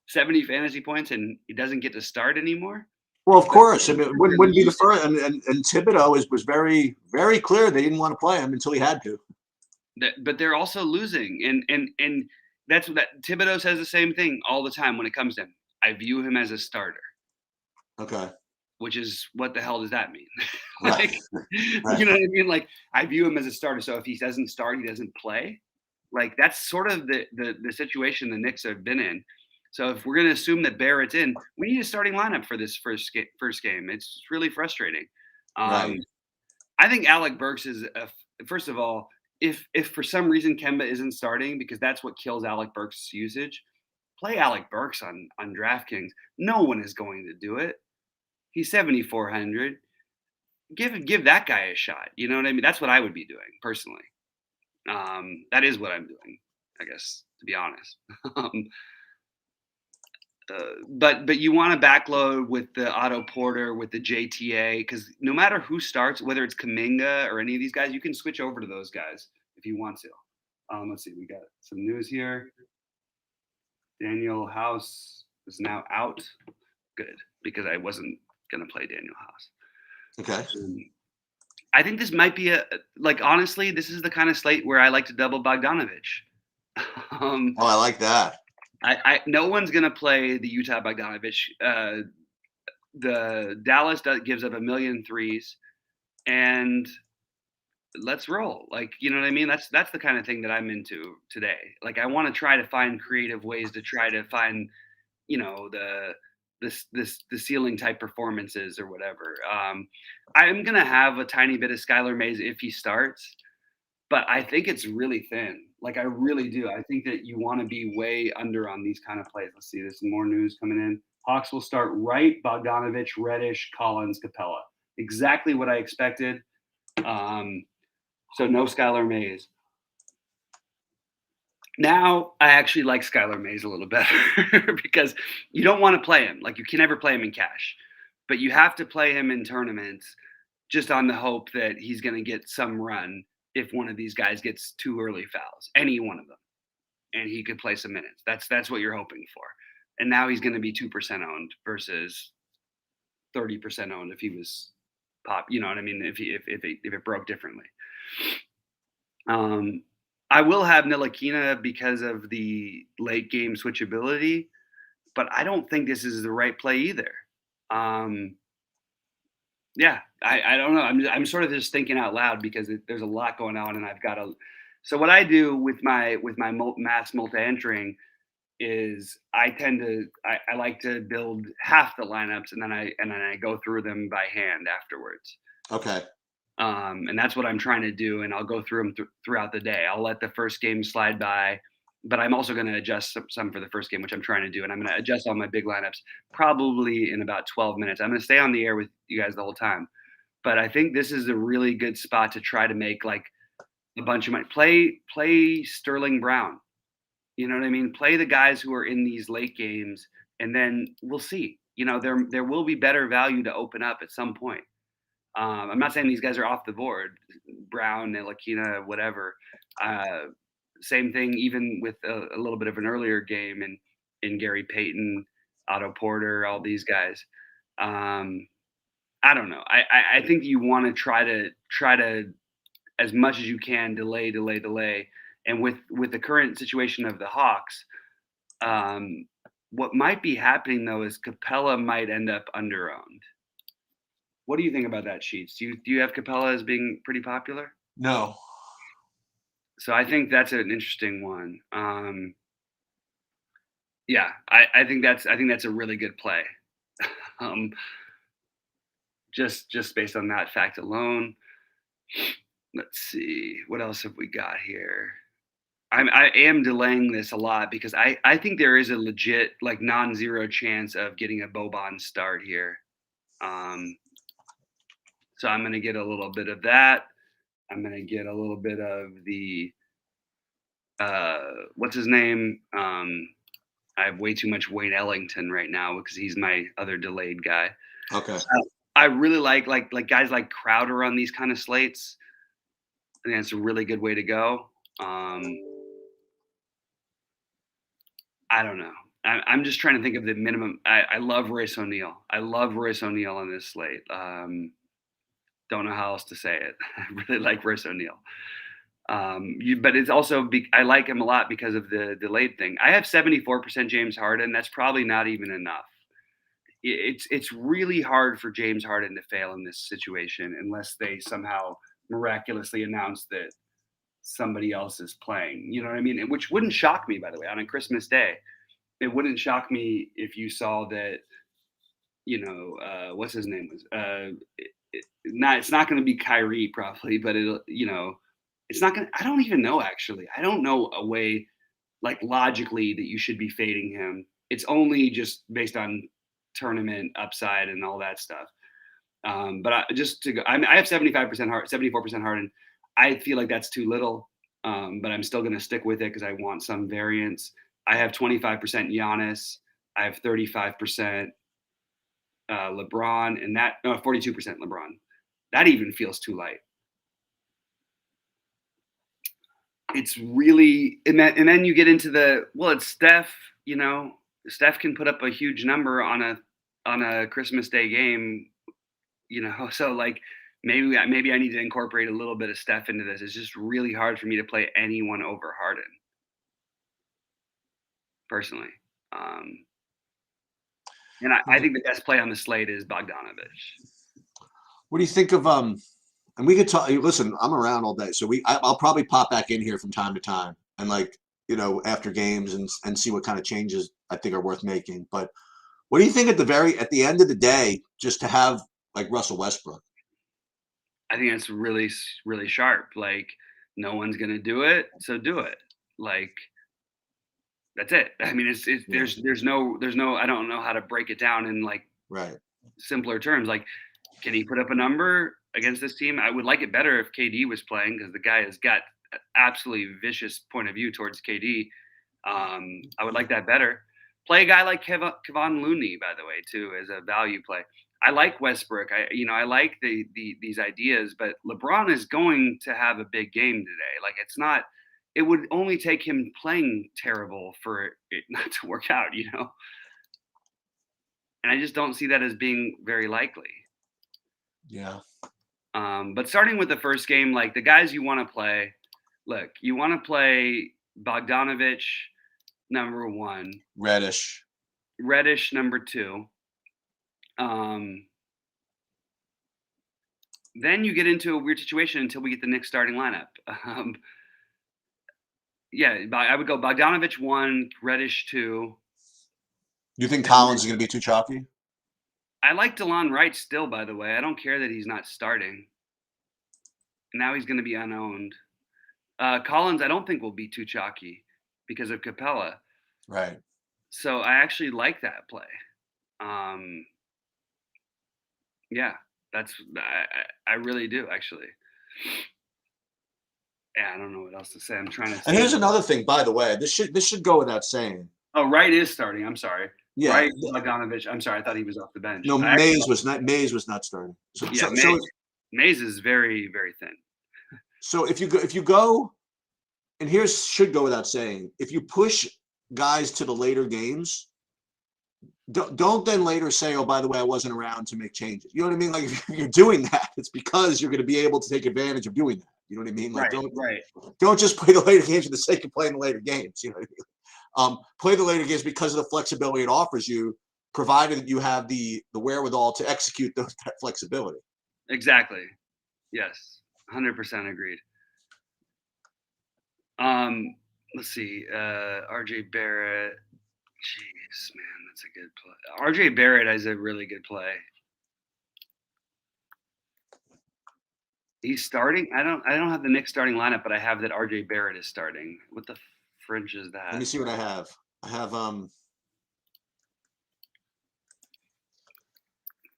70 fantasy points, and he doesn't get to start anymore? Well, of course. I mean, it wouldn't be the first. And Thibodeau was very, very clear they didn't want to play him until he had to. But they're also losing. And that's what Thibodeau says the same thing all the time when it comes to him. I view him as a starter. Okay. Which is, what the hell does that mean? Right. Right. You know what I mean? Like, I view him as a starter. So if he doesn't start, he doesn't play. Like, that's sort of the situation the Knicks have been in. So if we're going to assume that Barrett's in, we need a starting lineup for this first game. It's really frustrating. Right. I think Alec Burks is, first of all, if for some reason Kemba isn't starting, because that's what kills Alec Burks' usage, play Alec Burks on DraftKings. No one is going to do it. He's 7,400. Give that guy a shot. You know what I mean? That's what I would be doing personally. That is what I'm doing, I guess, to be honest. But you want to backload with the Otto Porter, with the JTA, because no matter who starts, whether it's Kuminga or any of these guys, you can switch over to those guys if you want to. Let's see, we got some news here. Daniel House is now out. Good, because I wasn't gonna play Daniel House. Okay. I think this might be honestly, this is the kind of slate where I like to double Bogdanovich. um, Oh, I like that. no one's gonna play the Utah Bogdanovich. The Dallas gives up a million threes, and let's roll. Like, you know what I mean? That's the kind of thing that I'm into today. Like, I want to try to find creative ways to try to find, the ceiling type performances or whatever. I'm gonna have a tiny bit of Skylar Mays if he starts, but I think it's really thin. Like, I really do. I think that you want to be way under on these kind of plays. Let's see. There's some more news coming in. Hawks will start Wright, Bogdanovich, Reddish, Collins, Capella. Exactly what I expected. So no Skylar Mays. Now I actually like Skylar Mays a little better because you don't want to play him. Like, you can never play him in cash, but you have to play him in tournaments just on the hope that he's going to get some run if one of these guys gets 2 early fouls, any one of them, and he could play some minutes. That's what you're hoping for. And now he's going to be 2% owned versus 30% owned if he was pop. You know what I mean? If it broke differently. I will have Ntilikina because of the late game switchability, but I don't think this is the right play either. Yeah, I don't know. I'm sort of just thinking out loud because there's a lot going on, and I've got to. So what I do with my mass multi-entering is I like to build half the lineups, and then I go through them by hand afterwards. Okay. And that's what I'm trying to do, and I'll go through them throughout the day. I'll let the first game slide by, but I'm also going to adjust some for the first game, which I'm trying to do, and I'm going to adjust all my big lineups probably in about 12 minutes. I'm going to stay on the air with you guys the whole time, but I think this is a really good spot to try to make like a bunch of money. Play Sterling Brown. You know what I mean? Play the guys who are in these late games, and then we'll see. You know, there will be better value to open up at some point. I'm not saying these guys are off the board. Brown, Ntilikina, whatever. Same thing, even with a little bit of an earlier game in Gary Payton, Otto Porter, all these guys. I don't know. I think you want to try to as much as you can delay. And with the current situation of the Hawks, what might be happening though is Capella might end up under-owned. What do you think about that, Sheets? Do you have Capella as being pretty popular? No. So I think that's an interesting one. Yeah, I think that's a really good play. Just based on that fact alone. Let's see, what else have we got here? I am delaying this a lot because I think there is a legit like non-zero chance of getting a Boban start here. So I'm going to get a little bit of that. I'm going to get a little bit of the, what's his name? I have way too much Wayne Ellington right now because he's my other delayed guy. Okay. I really like guys like Crowder on these kind of slates. I think that's a really good way to go. I don't know. I'm just trying to think of the minimum. I love Royce O'Neal. I love Royce O'Neal on this slate. Don't know how else to say it. I really like Royce O'Neal. But it's also I like him a lot because of the delayed thing. I have 74% James Harden. That's probably not even enough. It's really hard for James Harden to fail in this situation unless they somehow miraculously announce that somebody else is playing. You know what I mean? Which wouldn't shock me, by the way, on a Christmas Day. It wouldn't shock me if you saw that, what's his name was. It's not going to be Kyrie probably, but it's not going to, I don't even know, actually. I don't know a way like logically that you should be fading him. It's only just based on tournament upside and all that stuff. But I have 74% Harden. I feel like that's too little, but I'm still going to stick with it because I want some variance. I have 25% Giannis. I have 35% LeBron, and 42% LeBron. That even feels too light. It's really, and then you get into it's Steph, you know, Steph can put up a huge number on a Christmas Day game, you know. So like maybe I need to incorporate a little bit of Steph into this. It's just really hard for me to play anyone over Harden personally. Um, and I think the best play on the slate is Bogdanovich. What do you think of and we could talk. Listen, I'm around all day, so I'll probably pop back in here from time to time, and like after games and see what kind of changes I think are worth making. But what do you think at the end of the day, just to have like Russell Westbrook? I think that's really really sharp. Like no one's gonna do it, so do it. Like that's it. I mean, it's Yeah. there's no I don't know how to break it down in like Right. simpler terms. Like, can he put up a number against this team? I would like it better if KD was playing because the guy has got an absolutely vicious point of view towards KD. I would like that better. Play a guy like Kevon Looney, by the way, too, as a value play. I like Westbrook. I like these ideas, but LeBron is going to have a big game today. Like it's not. It would only take him playing terrible for it not to work out, you know. And I just don't see that as being very likely. Yeah. But starting with the first game, like the guys you want to play, look, you want to play Bogdanovich, number one, Reddish. number two. Then you get into a weird situation until we get the Knicks starting lineup. Yeah, I would go Bogdanovich 1, Reddish 2. You think Collins is going to be too chalky? I like DeLon Wright still, by the way. I don't care that he's not starting. Now he's going to be unowned. Collins, I don't think will be too chalky because of Capella. Right. So I actually like that play. Yeah, I really do actually. Yeah, I don't know what else to say. I'm trying to. And here's another thing, by the way. This should go without saying. Oh, Wright is starting. I'm sorry. Yeah. Wright, Bogdanovich. I'm sorry. I thought he was off the bench. No, Mays was not starting. So, yeah, Mays is very very thin. So if you go, and here's should go without saying, if you push guys to the later games, don't then later say, oh, by the way, I wasn't around to make changes. You know what I mean? Like if you're doing that, it's because you're going to be able to take advantage of doing that. You know what I mean? Like don't just play the later games for the sake of playing the later games. You know what I mean? Play the later games because of the flexibility it offers you, provided that you have the wherewithal to execute that flexibility. Exactly. Yes. 100% agreed. Let's see. RJ Barrett. Jeez, man, that's a good play. RJ Barrett is a really good play. He's starting. I don't have the Knicks starting lineup, but I have that RJ Barrett is starting. What the fringe is that? Let me see what I have. I have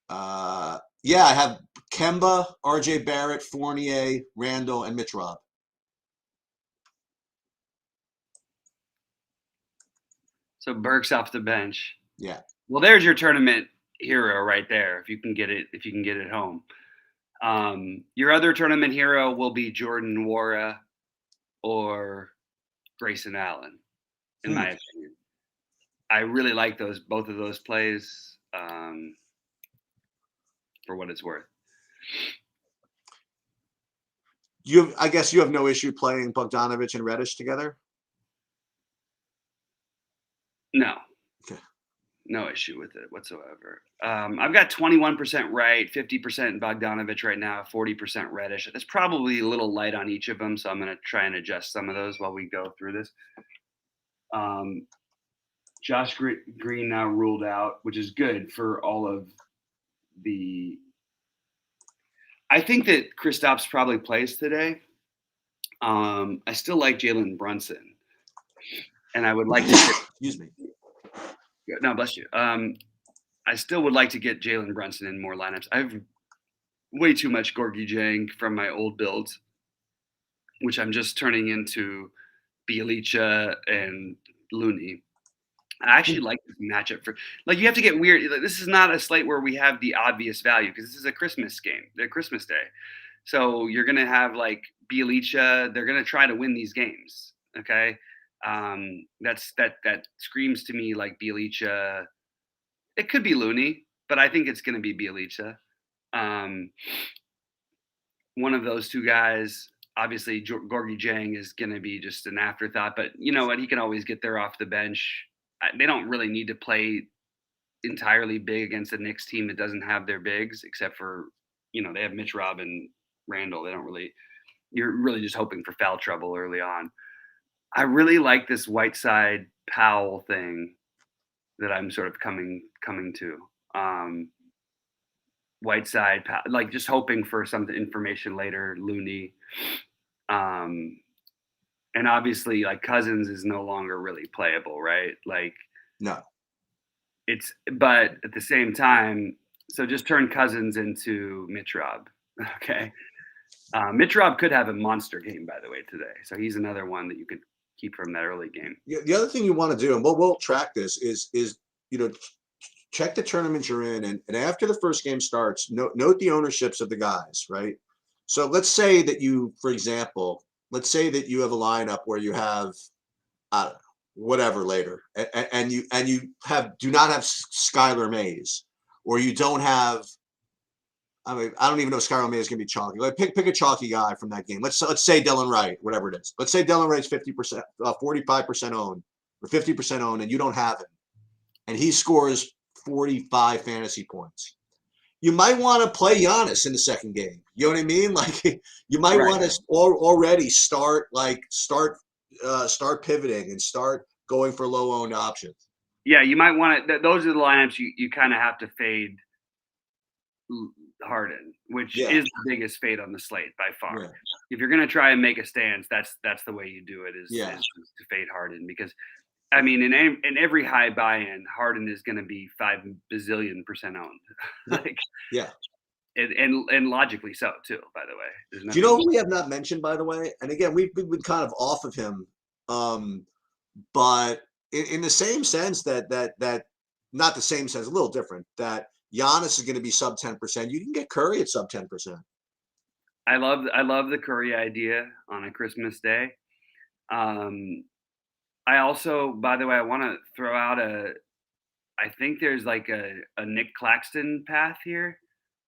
I have Kemba, RJ Barrett, Fournier, Randall, and Mitch Robb. So Burks off the bench. Yeah. Well, there's your tournament hero right there. If you can get it home. Your other tournament hero will be Jordan Nwora or Grayson Allen, in my opinion. I really like both of those plays for what it's worth. I guess you have no issue playing Bogdanovich and Reddish together? No. Okay. No issue with it whatsoever. I've got 21% Wright, 50% Bogdanovich right now, 40% Reddish. It's probably a little light on each of them, so I'm going to try and adjust some of those while we go through this. Josh Green now ruled out, which is good for all of the. I think that Kristaps probably plays today. I still like Jalen Brunson, and I would like to. Excuse me. No, bless you. I still would like to get Jalen Brunson in more lineups. I have way too much Gorgie Jang from my old builds, which I'm just turning into Bjelica and Looney. I actually like this matchup for like you have to get weird. This is not a slate where we have the obvious value because this is a Christmas game, the Christmas day. So you're gonna have like Bjelica. They're gonna try to win these games. Okay. That screams to me like Bielitsa. It could be Looney, but I think it's going to be Bielitsa. Um, one of those two guys. Obviously, Gorgie Jang is going to be just an afterthought, but you know what? He can always get there off the bench. They don't really need to play entirely big against a Knicks team that doesn't have their bigs, except for, they have Mitch Rob and Randall. They don't really. You're really just hoping for foul trouble early on. I really like this Whiteside Powell thing that I'm sort of coming to. Whiteside, like just hoping for some information later. Looney, and obviously like Cousins is no longer really playable, right? Like No. But at the same time, so just turn Cousins into Mitch Rob, okay? Mitch Rob could have a monster game, by the way, today. So he's another one that you could keep from that early game. The other thing you want to do, and we'll track this, is check the tournament you're in, and after the first game starts, note the ownerships of the guys, right? So let's say that you, for example, let's say that you have a lineup where you have whatever later, and you do not have Skylar Mays, or you don't have. I mean, I don't even know if Skylar Mays is going to be chalky. Like pick a chalky guy from that game. Let's say Delon Wright, whatever it is. Let's say Delon Wright's 50%, 45% owned, or 50% owned, and you don't have him, and he scores 45 fantasy points. You might want to play Giannis in the second game. You know what I mean? Like you might want to already start pivoting and start going for low owned options. Yeah, you might want to. Those are the lineups you kind of have to fade Harden, which is the biggest fade on the slate by far. Yeah. If you're going to try and make a stance, that's the way you do it is to fade Harden, because I mean, in every high buy-in, Harden is going to be 5 bazillion% owned. Like, yeah. And logically so too, by the way. Do you know who we have not mentioned, by the way? And again, we've been kind of off of him, but in the same sense that not the same sense, a little different, that Giannis is going to be sub 10%. You can get Curry at sub 10%. I love the Curry idea on a Christmas day. I also, by the way, I want to throw out I think there's like a Nick Claxton path here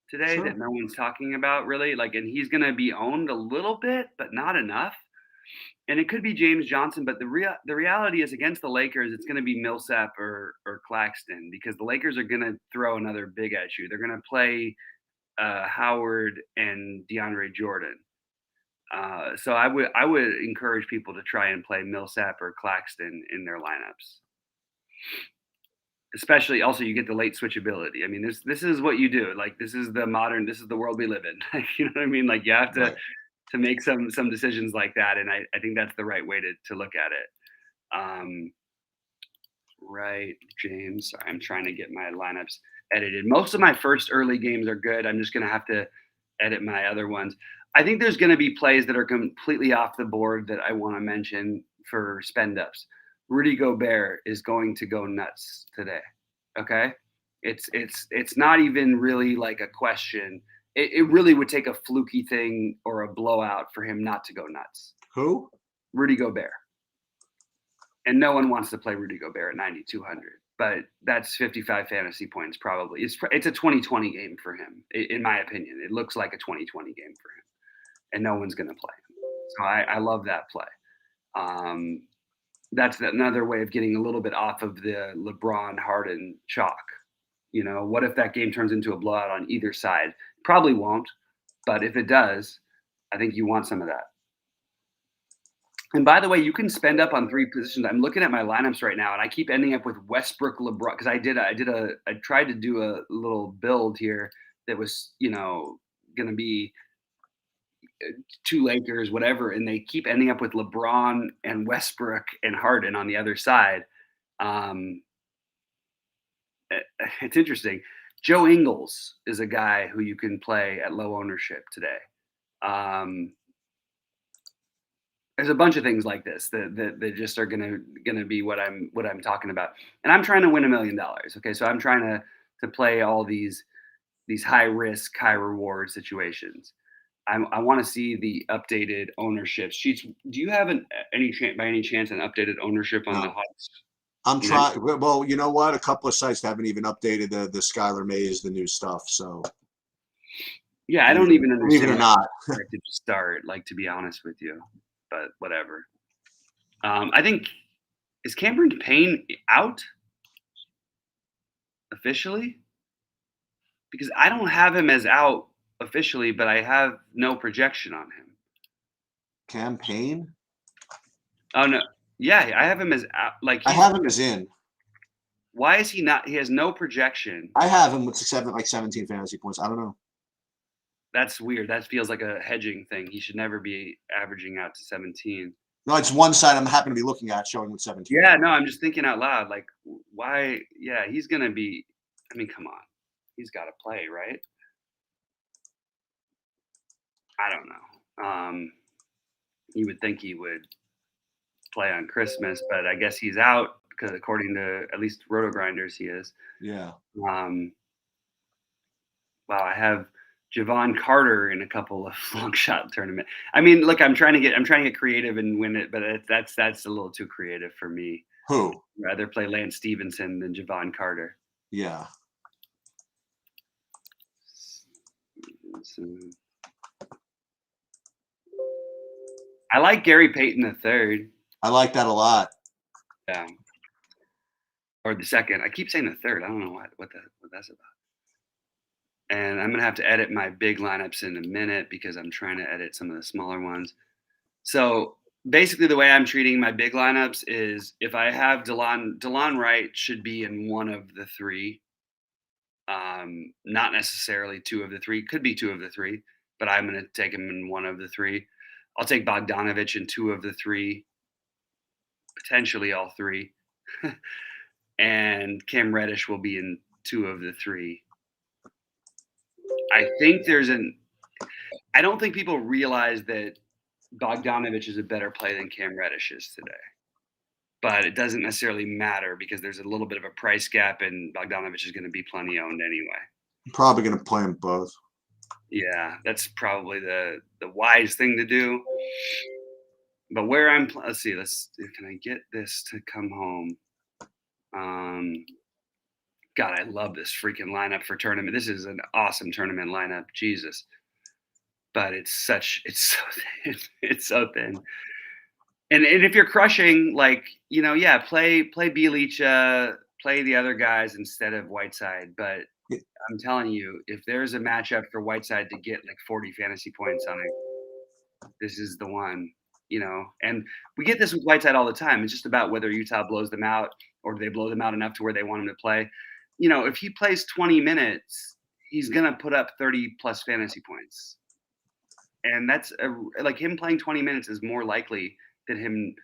today that no one's talking about really. Like, and he's going to be owned a little bit, but not enough. And it could be James Johnson, but the reality is against the Lakers, it's going to be Millsap or Claxton, because the Lakers are going to throw another big at you. They're going to play Howard and DeAndre Jordan. So I would encourage people to try and play Millsap or Claxton in their lineups. Especially, also you get the late switchability. I mean, this is what you do. Like this is the world we live in. You know what I mean? Like you have to make some decisions like that, and I think that's the right way to look at it. Right, James. Sorry, I'm trying to get my lineups edited. Most of my first early games are good. I'm just gonna have to edit my other ones. I think there's going to be plays that are completely off the board that I want to mention for spend ups. Rudy Gobert is going to go nuts today. Okay. It's not even really like a question. It really would take a fluky thing or a blowout for him not to go nuts. Who? Rudy Gobert. And no one wants to play Rudy Gobert at 9,200, but that's 55 fantasy points probably. It's a 2020 game for him, in my opinion. It looks like a 2020 game for him. And no one's going to play him. So I love that play. That's another way of getting a little bit off of the LeBron Harden chalk. You know, what if that game turns into a blowout on either side? Probably won't, but if it does, I think you want some of that. And by the way, you can spend up on 3 positions. I'm looking at my lineups right now, and I keep ending up with Westbrook, LeBron, because I tried to do a little build here that was, going to be 2 Lakers, whatever, and they keep ending up with LeBron and Westbrook and Harden on the other side. It's interesting. Joe Ingles is a guy who you can play at low ownership today. There's a bunch of things like this that just are gonna be what I'm talking about. And I'm trying to win $1 million. Okay, so I'm trying to play all these high risk, high reward situations. I want to see the updated ownership sheets. Do you have by any chance an updated ownership on the No, Hawks? I'm You know? trying. Well, you know what? A couple of sites haven't even updated the Skylar Mays, the new stuff. So Yeah, I don't believe even believe it understand or why not, they to start. Like, to be honest with you, but whatever. I think, is Cameron Payne out officially? Because I don't have him as out officially, but I have no projection on him. campaign. Oh no, yeah, I have him as out. Like, I have him as in. why is he not? He has no projection. I have him with 17 fantasy points. I don't know. That's weird. That feels like a hedging thing. He should never be averaging out to 17. No, it's one site I'm happen to be looking at showing with 17. Yeah, no, I'm just thinking out loud. Like, why? Yeah, he's gonna be. I mean, come on, he's got to play, right? I don't know. You would think he would play on Christmas, but I guess he's out because according to at least Roto Grinders, he is. Yeah. Um, wow, I have Javon Carter in a couple of long shot tournament. I mean, look, I'm trying to get creative and win it, but that's a little too creative for me. Who? I'd rather play Lance Stevenson than Javon Carter. Yeah. I like Gary Payton the third. I like that a lot. Yeah. Or the second. I keep saying the third. I don't know what that's about. And I'm gonna have to edit my big lineups in a minute because I'm trying to edit some of the smaller ones. So basically, the way I'm treating my big lineups is if I have Delon Wright should be in one of the three. Not necessarily two of the three. Could be two of the three, but I'm gonna take him in one of the three. I'll take Bogdanovich in two of the three, potentially all three. And Cam Reddish will be in two of the three. I don't think people realize that Bogdanovich is a better play than Cam Reddish is today. But it doesn't necessarily matter because there's a little bit of a price gap, and Bogdanovich is going to be plenty owned anyway. I'm probably going to play them both. Yeah, that's probably the wise thing to do. But where let's see, can I get this to come home? God, I love this freaking lineup for tournament. This is an awesome tournament lineup, Jesus. But it's so thin. It's so thin. And if you're crushing, like, yeah, play Bjelica, play the other guys instead of Whiteside. But I'm telling you, if there's a matchup for Whiteside to get like 40 fantasy points on it, this is the one, And we get this with Whiteside all the time. It's just about whether Utah blows them out or do they blow them out enough to where they want him to play. If he plays 20 minutes, he's going to put up 30 plus fantasy points. And that's like him playing 20 minutes is more likely than him.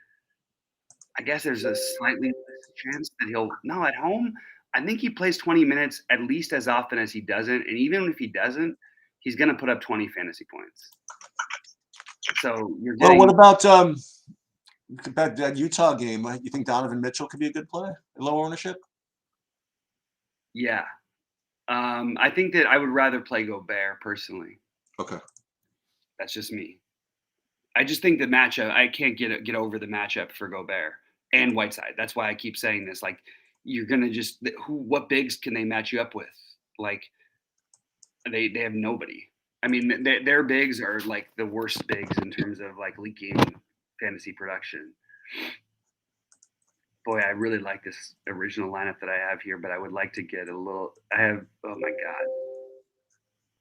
I guess there's a slightly less chance that at home. I think he plays 20 minutes at least as often as he doesn't. And even if he doesn't, he's going to put up 20 fantasy points. So you're getting. Well, what about that Utah game? You think Donovan Mitchell could be a good play at low ownership? Yeah. I think that I would rather play Gobert personally. Okay. That's just me. I just think the matchup, I can't get over the matchup for Gobert and Whiteside. That's why I keep saying this. Like, you're going to what bigs can they match you up with? Like, they have nobody. I mean, their bigs are like the worst bigs in terms of like leaking fantasy production. Boy, I really like this original lineup that I have here, but I would like to get oh my God.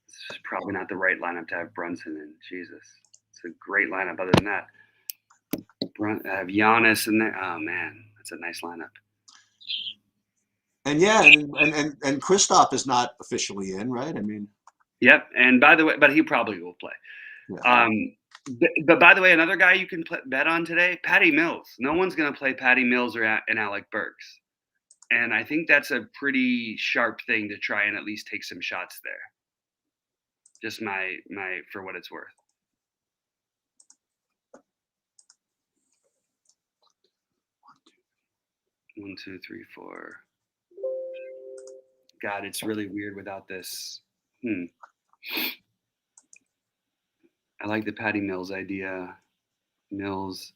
This is probably not the right lineup to have Brunson in. Jesus. It's a great lineup other than that. I have Giannis in there. Oh, man. That's a nice lineup. And yeah, and Kristaps is not officially in, right? I mean. Yep. And by the way, but he probably will play. Yeah. But by the way, another guy you can bet on today, Patty Mills. No one's going to play Patty Mills and Alec Burks. And I think that's a pretty sharp thing to try and at least take some shots there. Just my for what it's worth. 1, 2, 3, 4. God, it's really weird without this. I like the Patty Mills idea. Mills.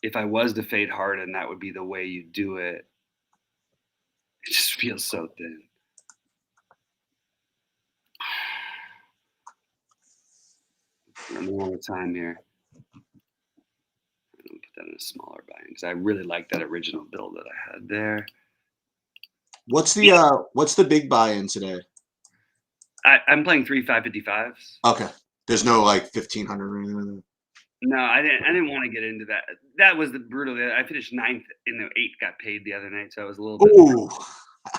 If I was to fade Harden, that would be the way you do it. It just feels so thin. Running all the time here. I'm gonna put that in a smaller bind because I really like that original build that I had there. What's the big buy-in today? I'm playing 3 555s. Okay. There's no like 1500 or anything. No, I didn't want to get into that. That was the brutal. I finished 9th in the 8 got paid the other night, so I was a little bit. Ooh.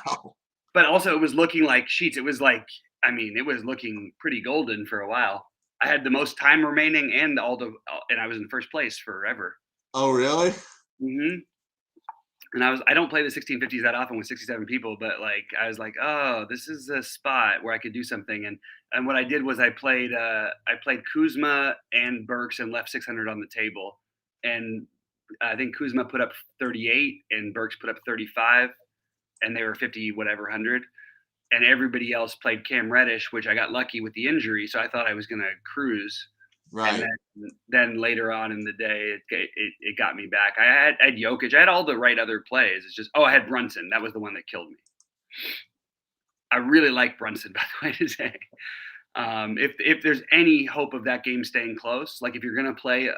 Wow. But also, it was looking like sheets. It was like, I mean, it was looking pretty golden for a while. I had the most time remaining and and I was in first place forever. Oh, really? Mm-hmm. And I don't play the 1650s that often with 67 people, but like I was like, oh, this is a spot where I could do something. And what I did was I played Kuzma and Burks and left 600 on the table. And I think Kuzma put up 38 and Burks put up 35, and they were 50 whatever 100. And everybody else played Cam Reddish, which I got lucky with the injury, so I thought I was gonna cruise. Right. And then later on in the day, it got me back. I had Jokic. I had all the right other plays. It's just, I had Brunson. That was the one that killed me. I really like Brunson, by the way, today. If there's any hope of that game staying close, like if you're going to play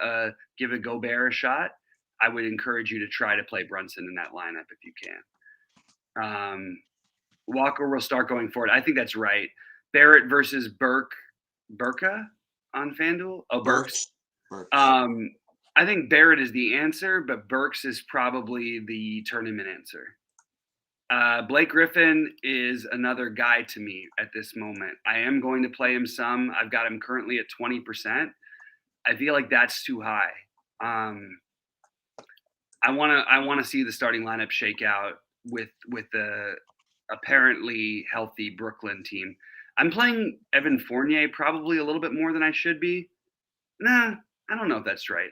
give a Gobert a shot, I would encourage you to try to play Brunson in that lineup if you can. Walker will start going forward. I think that's right. Barrett versus Burka on FanDuel. Oh, Burks. I think Barrett is the answer, but Burks is probably the tournament answer. Blake Griffin is another guy to me at this moment. I am going to play him some. I've got him currently at 20%. I feel like that's too high. I want to see the starting lineup shake out with the apparently healthy Brooklyn team. I'm playing Evan Fournier probably a little bit more than I should be. Nah, I don't know if that's right.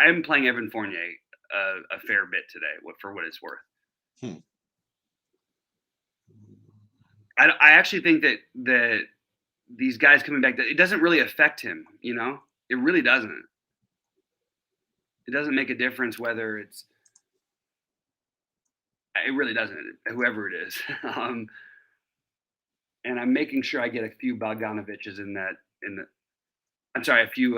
I'm playing Evan Fournier a fair bit today, for what it's worth. I actually think that these guys coming back, that it doesn't really affect him. It really doesn't. It doesn't make a difference whether it's. It really doesn't. Whoever it is. And I'm making sure I get a few Bogdanoviches a few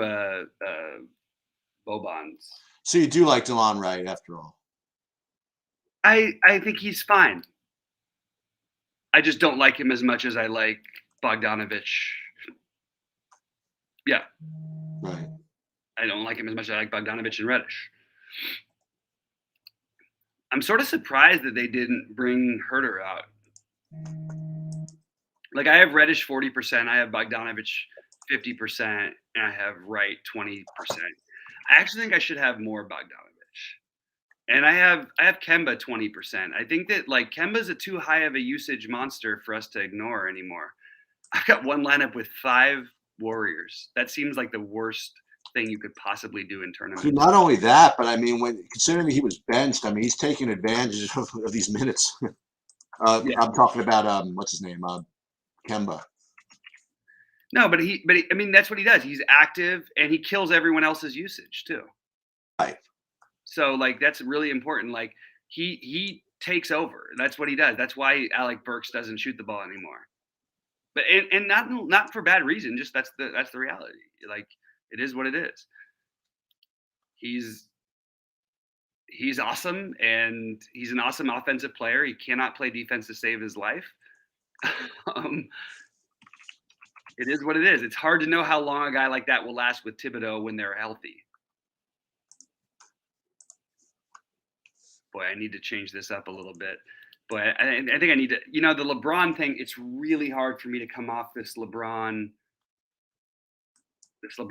Bobans. So you do like DeLon Wright after all? I think he's fine. I just don't like him as much as I like Bogdanovich. Yeah. Right. I don't like him as much as I like Bogdanovich and Reddish. I'm sort of surprised that they didn't bring Herter out. Like I have Reddish 40%, I have Bogdanovich 50%, and I have Wright 20%. I actually think I should have more Bogdanovich. And I have Kemba 20%. I think that like Kemba's too high of a usage monster for us to ignore anymore. I've got one lineup with 5 Warriors. That seems like the worst thing you could possibly do in tournaments. Not only that, but I mean, considering he was benched, I mean, he's taking advantage of these minutes. Yeah. I'm talking about what's his name, Kemba. No, but I mean, that's what he does. He's active and he kills everyone else's usage too. Right. So like that's really important. Like he takes over. That's what he does. That's why Alec Burks doesn't shoot the ball anymore. But and not for bad reason. Just that's the reality. Like it is what it is. He's awesome and he's an awesome offensive player. He cannot play defense to save his life. It is what it is. It's hard to know how long a guy like that will last with Thibodeau when they're healthy. Boy, I need to change this up a little bit. But I think I need to, the LeBron thing, it's really hard for me to come off this LeBron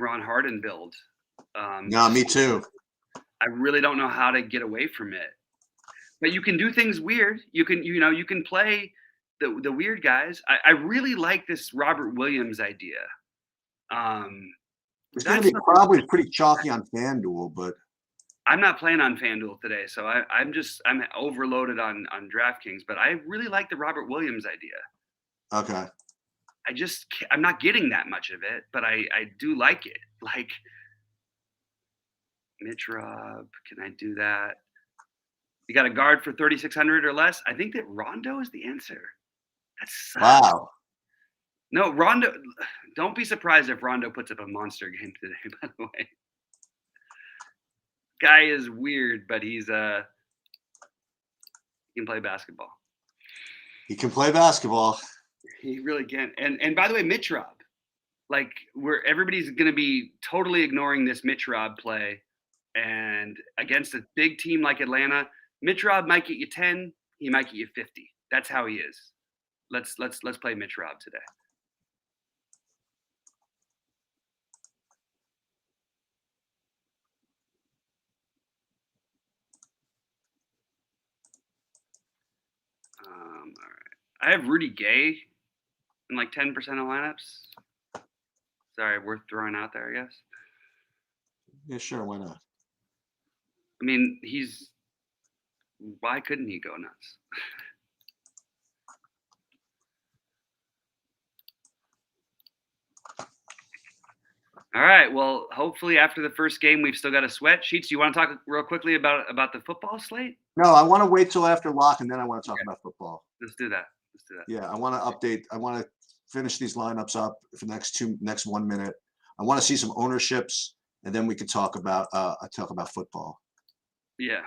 Harden build. No, me too. I really don't know how to get away from it. But you can do things weird. You can play the weird guys. I really like this Robert Williams idea. It's going to be probably pretty chalky on FanDuel, but I'm not playing on FanDuel today, so I'm overloaded on DraftKings. But I really like the Robert Williams idea. Okay. I'm not getting that much of it, but I do like it. Like Mitch Rob, can I do that? You got a guard for 3,600 or less? I think that Rondo is the answer. That sucks. Wow. No, Rondo. Don't be surprised if Rondo puts up a monster game today. By the way, guy is weird, but he can play basketball. He can play basketball. He really can. And by the way, Mitch Rob, like everybody's going to be totally ignoring this Mitch Rob play, and against a big team like Atlanta, Mitch Rob might get you 10. He might get you 50. That's how he is. Let's play Mitch Rob today. All right. I have Rudy Gay in like 10% of lineups. Sorry, worth throwing out there, I guess. Yeah, sure. Why not? I mean, why couldn't he go nuts? All right. Well, hopefully after the first game, we've still got a sweat. Sheets, do you want to talk real quickly about the football slate? No, I want to wait till after lock, and then I want to talk about football. Let's do that. Yeah, I want to update. I want to finish these lineups up for the next 1 minute. I want to see some ownerships, and then we can talk about football. Yeah.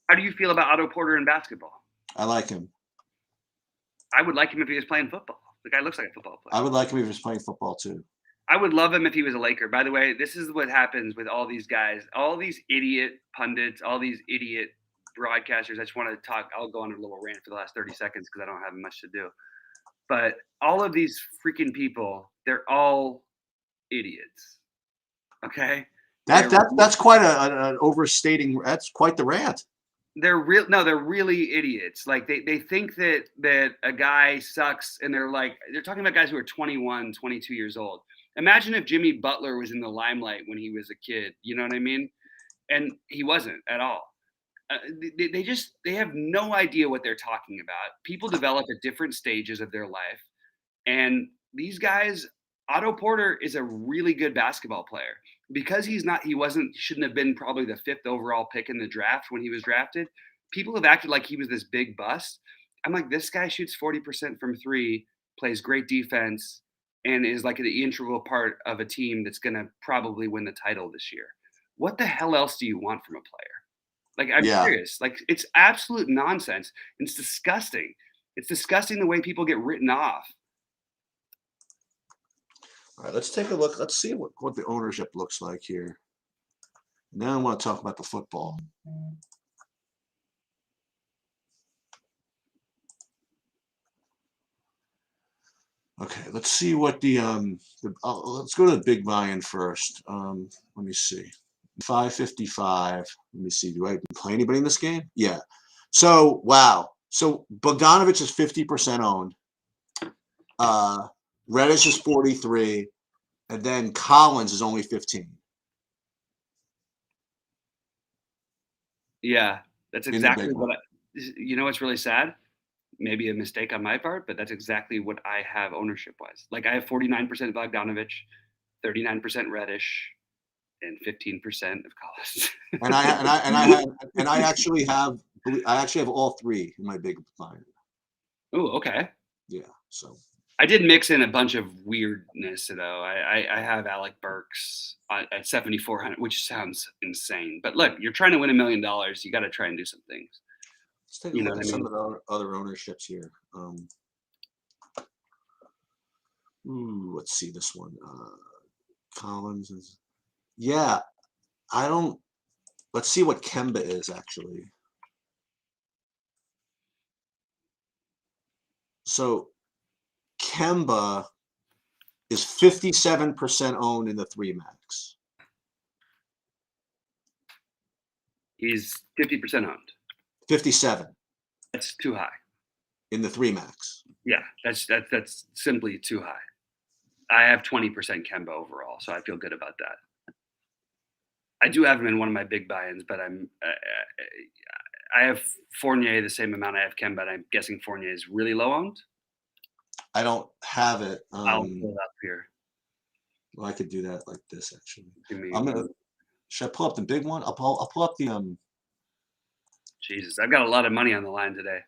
How do you feel about Otto Porter in basketball? I like him. I would like him if he was playing football. The guy looks like a football player. I would like him if he was playing football too. I would love him if he was a Laker. By the way, this is what happens with all these guys, all these idiot pundits, all these idiot broadcasters. I just want to talk. I'll go on a little rant for the last 30 seconds because I don't have much to do. But all of these freaking people, they're all idiots. Okay? That's quite an overstating. That's quite the rant. They're really idiots. Like they think that a guy sucks, and they're talking about guys who are 21, 22 years old. Imagine if Jimmy Butler was in the limelight when he was a kid. You know what I mean? And he wasn't at all. They have no idea what they're talking about. People develop at different stages of their life, and these guys, Otto Porter is a really good basketball player. Because he shouldn't have been probably the 5th overall pick in the draft when he was drafted. People have acted like he was this big bust. I'm like, this guy shoots 40% from 3, plays great defense, and is like an integral part of a team that's going to probably win the title this year. What the hell else do you want from a player? Like, I'm serious. Like, it's absolute nonsense. It's disgusting. It's disgusting the way people get written off. All right, let's take a look. Let's see what the ownership looks like here. Now I want to talk about the football. Okay, let's see what let's go to the big buy-in first. Let me see. 555. Let me see. Do I play anybody in this game? Yeah. So, wow. So Bogdanovich is 50% owned. Reddish is 43, and then Collins is only 15. Yeah, that's exactly what you know what's really sad? Maybe a mistake on my part, but that's exactly what I have ownership-wise. Like I have 49% Bogdanovich, 39% Reddish, and 15% of Collins. and I actually have all 3 in my big buy-in. Oh, okay. Yeah, so I did mix in a bunch of weirdness though. I have Alec Burks at 7,400, which sounds insane. But look, you're trying to win $1 million. You got to try and do some things. Let's take a look at some of the other ownerships here. Let's see this one. Collins is, yeah. Let's see what Kemba is actually. So Kemba is 57% owned in the 3 max. He's 50% owned. 57. That's too high. In the 3 max. Yeah, that's simply too high. I have 20% Kemba overall, so I feel good about that. I do have him in one of my big buy-ins, but I have Fournier the same amount I have Kemba, and I'm guessing Fournier is really low owned. I don't have it. I'll pull it up here. Well, I could do that like this actually. Give me I'm gonna. Should I pull up the big one? I'll pull up the Jesus, I've got a lot of money on the line today.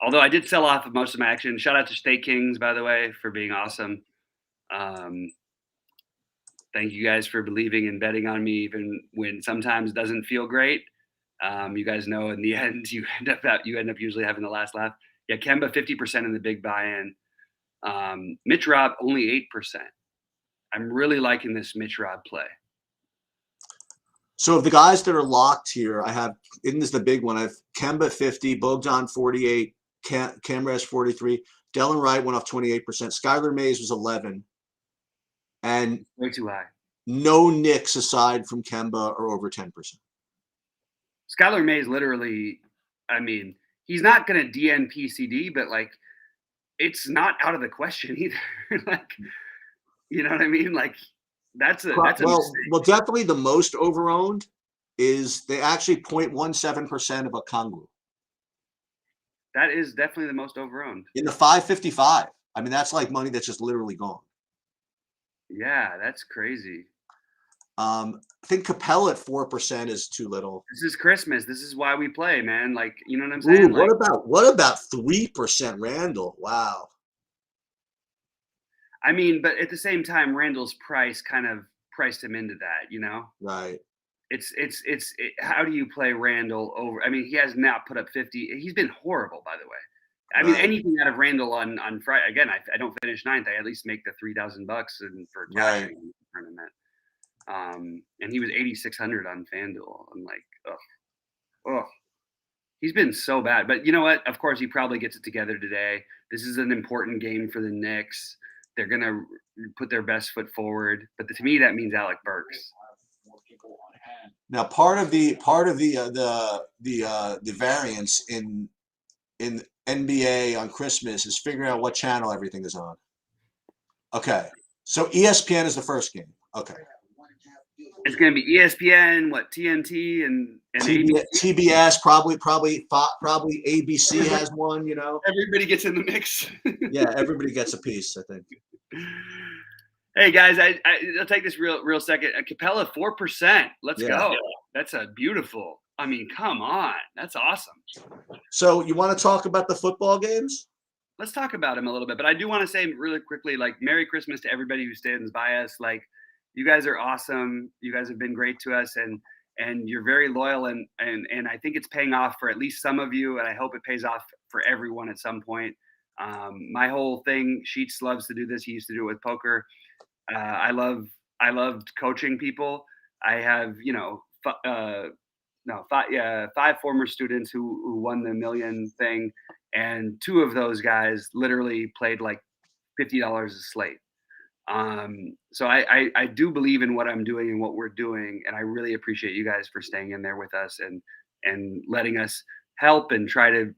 Although I did sell off of most of my action. Shout out to State Kings, by the way, for being awesome. Thank you guys for believing and betting on me, even when sometimes it doesn't feel great. You guys know in the end, you end up usually having the last laugh. Yeah, Kemba 50% in the big buy-in. Mitch Rob only 8%. I'm really liking this Mitch Rob play. So of the guys that are locked here, I have, and this is the big one, I have Kemba 50, Bogdan 48, Camrez 43, Delon Wright went off 28%, Skylar Mays was 11, and Way too high. no Knicks aside from Kemba are over 10%. Skylar Mays literally, I mean, he's not going to DNP CD, but like, it's not out of the question either. Like, you know what I mean? Like, that's a well, definitely the most overowned is they actually 0.17% of Okongwu. That is definitely the most overowned. In the 555. I mean, that's like money that's just literally gone. Yeah, that's crazy. I think Capella at 4% is too little. This is Christmas. This is why we play, man. Like, you know what I'm saying? Ooh, what about 3% Randall? Wow. I mean, but at the same time, Randall's price kind of priced him into that, you know? Right. How do you play Randall over? I mean, he has now put up 50. He's been horrible, by the way. I mean, anything out of Randall on Friday, again, I don't finish ninth. I at least make the $3,000 for cash in the tournament. And he was 8,600 on FanDuel. I'm like, oh, he's been so bad. But you know what? Of course, he probably gets it together today. This is an important game for the Knicks. They're gonna put their best foot forward. But to me, that means Alec Burks. Now, part of the variance in NBA on Christmas is figuring out what channel everything is on. Okay, so ESPN is the first game. Okay, it's going to be ESPN, TNT, and TBS, probably ABC has one. You know, everybody gets in the mix. Yeah, everybody gets a piece, I think. Hey guys, I'll take this real second. Capella 4%. Let's go. That's a beautiful. I mean, come on, that's awesome. So you want to talk about the football games? Let's talk about them a little bit. But I do want to say really quickly, like, Merry Christmas to everybody who stands by us. Like, you guys are awesome. You guys have been great to us, and you're very loyal, and I think it's paying off for at least some of you, and I hope it pays off for everyone at some point. My whole thing, Sheets loves to do this. He used to do it with poker. I loved coaching people. I have, five former students who won the $1 million thing, and two of those guys literally played like $50 a slate. So I do believe in what I'm doing and what we're doing, and I really appreciate you guys for staying in there with us and letting us help and try to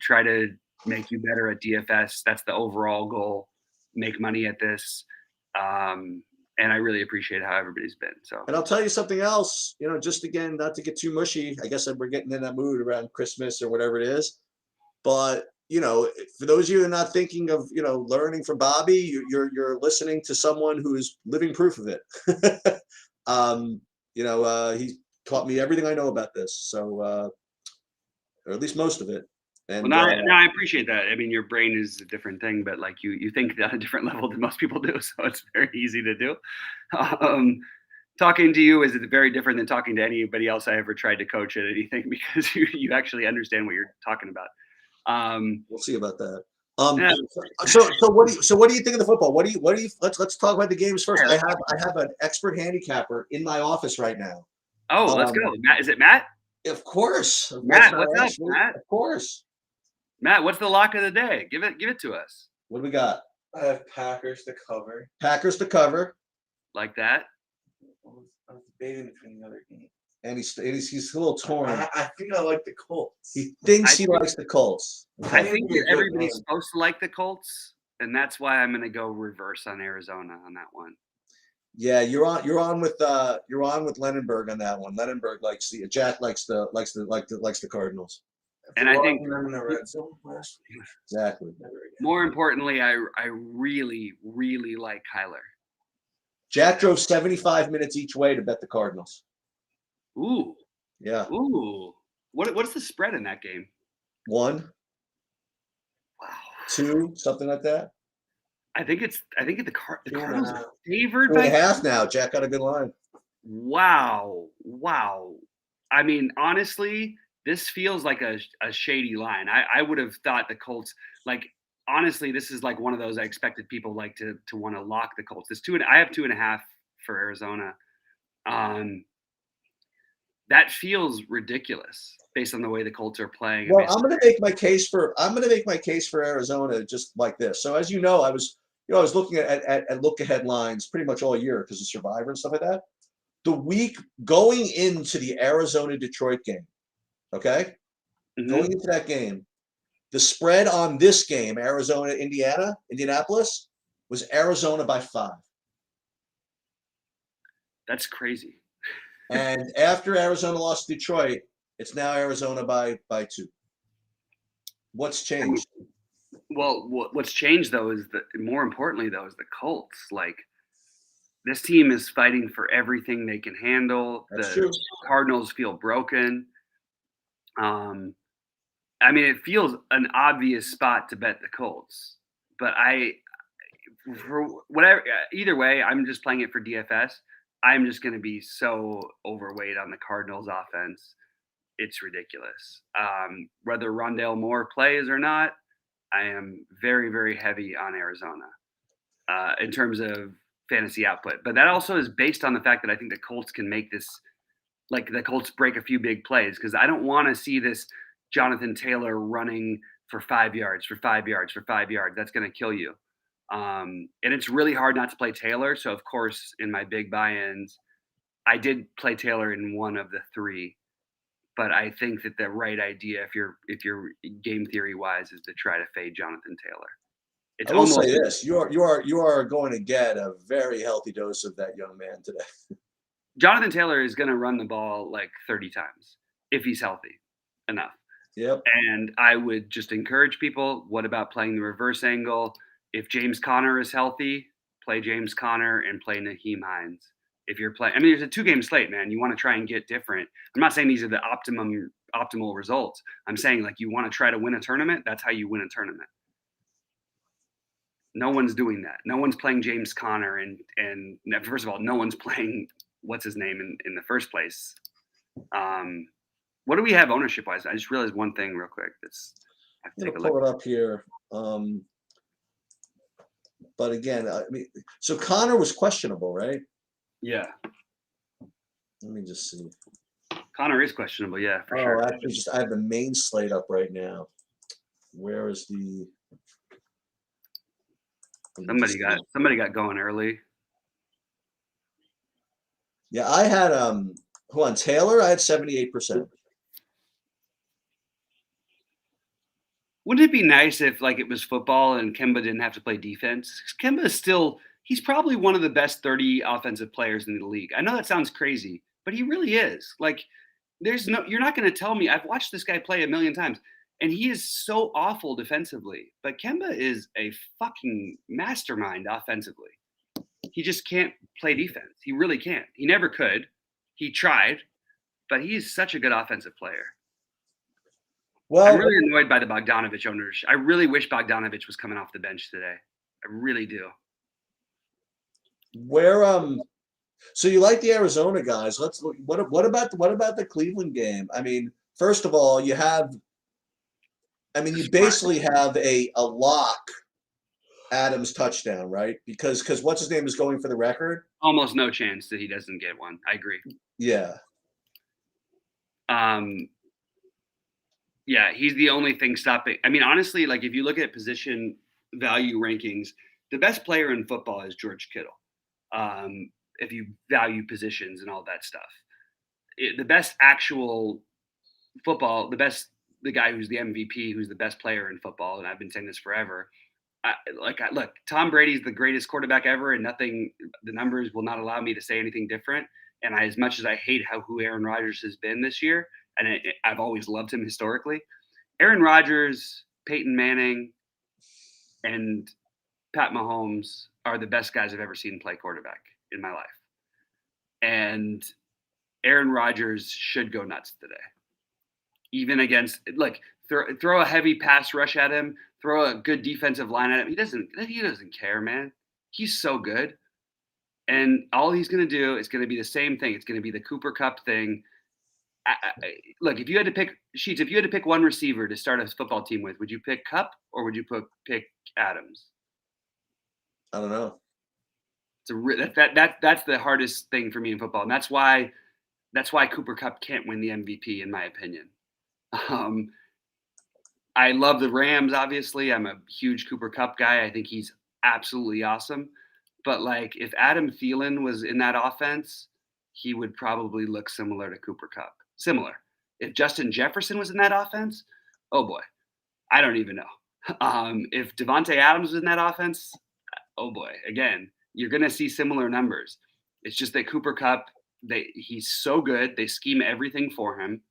make you better at DFS. That's the overall goal. Make money at this. And I really appreciate how everybody's been. So, and I'll tell you something else, just again, not to get too mushy. I guess we're getting in that mood around Christmas or whatever it is. But, for those of you who are not thinking of, learning from Bobby, you're listening to someone who is living proof of it. He taught me everything I know about this. So, or at least most of it. And now I appreciate that. I mean, your brain is a different thing, but like you think at a different level than most people do, so it's very easy to do. Talking to you is very different than talking to anybody else I ever tried to coach at anything, because you actually understand what you're talking about. We'll see about that. Yeah. So what do you think of the football? What do you? Let's talk about the games first. I have an expert handicapper in my office right now. Oh, let's go. Matt, is it Matt? Of course. Matt, what's up, Matt? Of course. Matt, what's the lock of the day? Give it to us. What do we got? I have Packers to cover. Packers to cover. Like that? I was debating between the other games. And he's a little torn. I think I like the Colts. He thinks he likes the Colts. Okay. I think everybody's supposed to like the Colts, and that's why I'm going to go reverse on Arizona on that one. Yeah, you're on with Lenenberg on that one. Lenenberg likes Jack likes the Cardinals. And I think them in the red zone last week. Exactly. Never again. more importantly, I really, really like Kyler. Jack drove 75 minutes each way to bet the Cardinals. Ooh, Yeah. ooh. What's the spread in that game? 1, Wow. 2, something like that. I think the 2.5. Cardinals are favored 2.5 now. Jack got a good line. Wow. I mean, honestly, this feels like a shady line. I would have thought the Colts, like, honestly, this is like one of those I expected people like to want to lock the Colts. I have 2.5 for Arizona. That feels ridiculous based on the way the Colts are playing. Well, I'm going to make my case for Arizona just like this. So as you know, I was looking at look ahead lines pretty much all year because of Survivor and stuff like that. The week going into the Arizona Detroit game, okay? Mhm. Going into that game, the spread on this game, Arizona, Indianapolis, was Arizona by 5. That's crazy. And after Arizona lost to Detroit, it's now Arizona by 2. What's changed? Well, what's changed though is more importantly though is the Colts. Like, this team is fighting for everything they can handle. That's The true. Cardinals feel broken. I mean, it feels an obvious spot to bet the Colts, but for whatever, either way, I'm just playing it for DFS. I'm just going to be so overweight on the Cardinals offense. It's ridiculous. Whether Rondale Moore plays or not, I am very, very heavy on Arizona in terms of fantasy output. But that also is based on the fact that I think the Colts can make this, like the Colts break a few big plays, because I don't want to see this Jonathan Taylor running for 5 yards, for 5 yards, for 5 yards. That's going to kill you. And it's really hard not to play Taylor. So of course, in my big buy-ins, I did play Taylor in one of the 3. But I think that the right idea, if you're game theory wise, is to try to fade Jonathan Taylor. It's I will almost say this: you are going to get a very healthy dose of that young man today. Jonathan Taylor is going to run the ball like 30 times if he's healthy enough. Yep. And I would just encourage people, what about playing the reverse angle? If James Conner is healthy, play James Conner and play Naheem Hines. If you're playing, I mean, there's a 2-game slate, man. You want to try and get different. I'm not saying these are the optimal results. I'm saying, like, you want to try to win a tournament. That's how you win a tournament. No one's doing that. No one's playing James Conner, and first of all, no one's playing what's his name in the first place. What do we have ownership wise? I just realized one thing real quick. I have to take a Pull look. it up here. But again, I mean, so Connor was questionable, right? Yeah, Let me just see. Connor is questionable. Yeah, for sure. Actually, I have the main slate up right now. Where is the? Somebody got going early. Yeah, I had who on Taylor? I had 78%. Wouldn't it be nice if, like, it was football and Kemba didn't have to play defense? Kemba is he's probably one of the best 30 offensive players in the league. I know that sounds crazy, but he really is. Like, you're not going to tell me. I've watched this guy play a million times, and he is so awful defensively. But Kemba is a fucking mastermind offensively. He just can't play defense. He really can't. He never could. He tried, but he is such a good offensive player. Well, I'm really annoyed by the Bogdanovich owners. I really wish Bogdanovich was coming off the bench today. I really do. where so you like the Arizona guys? Let's look. What about the Cleveland game? I mean, first of all, you basically have a lock Adams touchdown, right? Because what's his name is going for the record. Almost no chance that he doesn't get one. I agree. Yeah. Yeah, he's the only thing stopping. I mean, honestly, like, if you look at position value rankings, the best player in football is George Kittle. If you value positions and all that stuff, the best actual football, the guy who's the MVP, who's the best player in football, and I've been saying this forever. Look, Tom Brady's the greatest quarterback ever, and the numbers will not allow me to say anything different. And as much as I hate who Aaron Rodgers has been this year, and I've always loved him historically, Aaron Rodgers, Peyton Manning, and Pat Mahomes are the best guys I've ever seen play quarterback in my life. And Aaron Rodgers should go nuts today. Even against, like, throw a heavy pass rush at him, throw a good defensive line at him. He doesn't care, man. He's so good. And all he's going to do is going to be the same thing. It's going to be the Cooper Kupp thing. Look, if you had to pick one receiver to start a football team with, would you pick Kupp or would you pick Adams? I don't know. That's the hardest thing for me in football, and that's why Cooper Kupp can't win the MVP, in my opinion. I love the Rams, obviously. I'm a huge Cooper Kupp guy. I think he's absolutely awesome. But, like, if Adam Thielen was in that offense, he would probably look similar to Cooper Kupp. Similar. If Justin Jefferson was in that offense, oh boy, I don't even know. If Devontae Adams was in that offense, oh boy, again, you're going to see similar numbers. It's just that Cooper Kupp, he's so good. They scheme everything for him.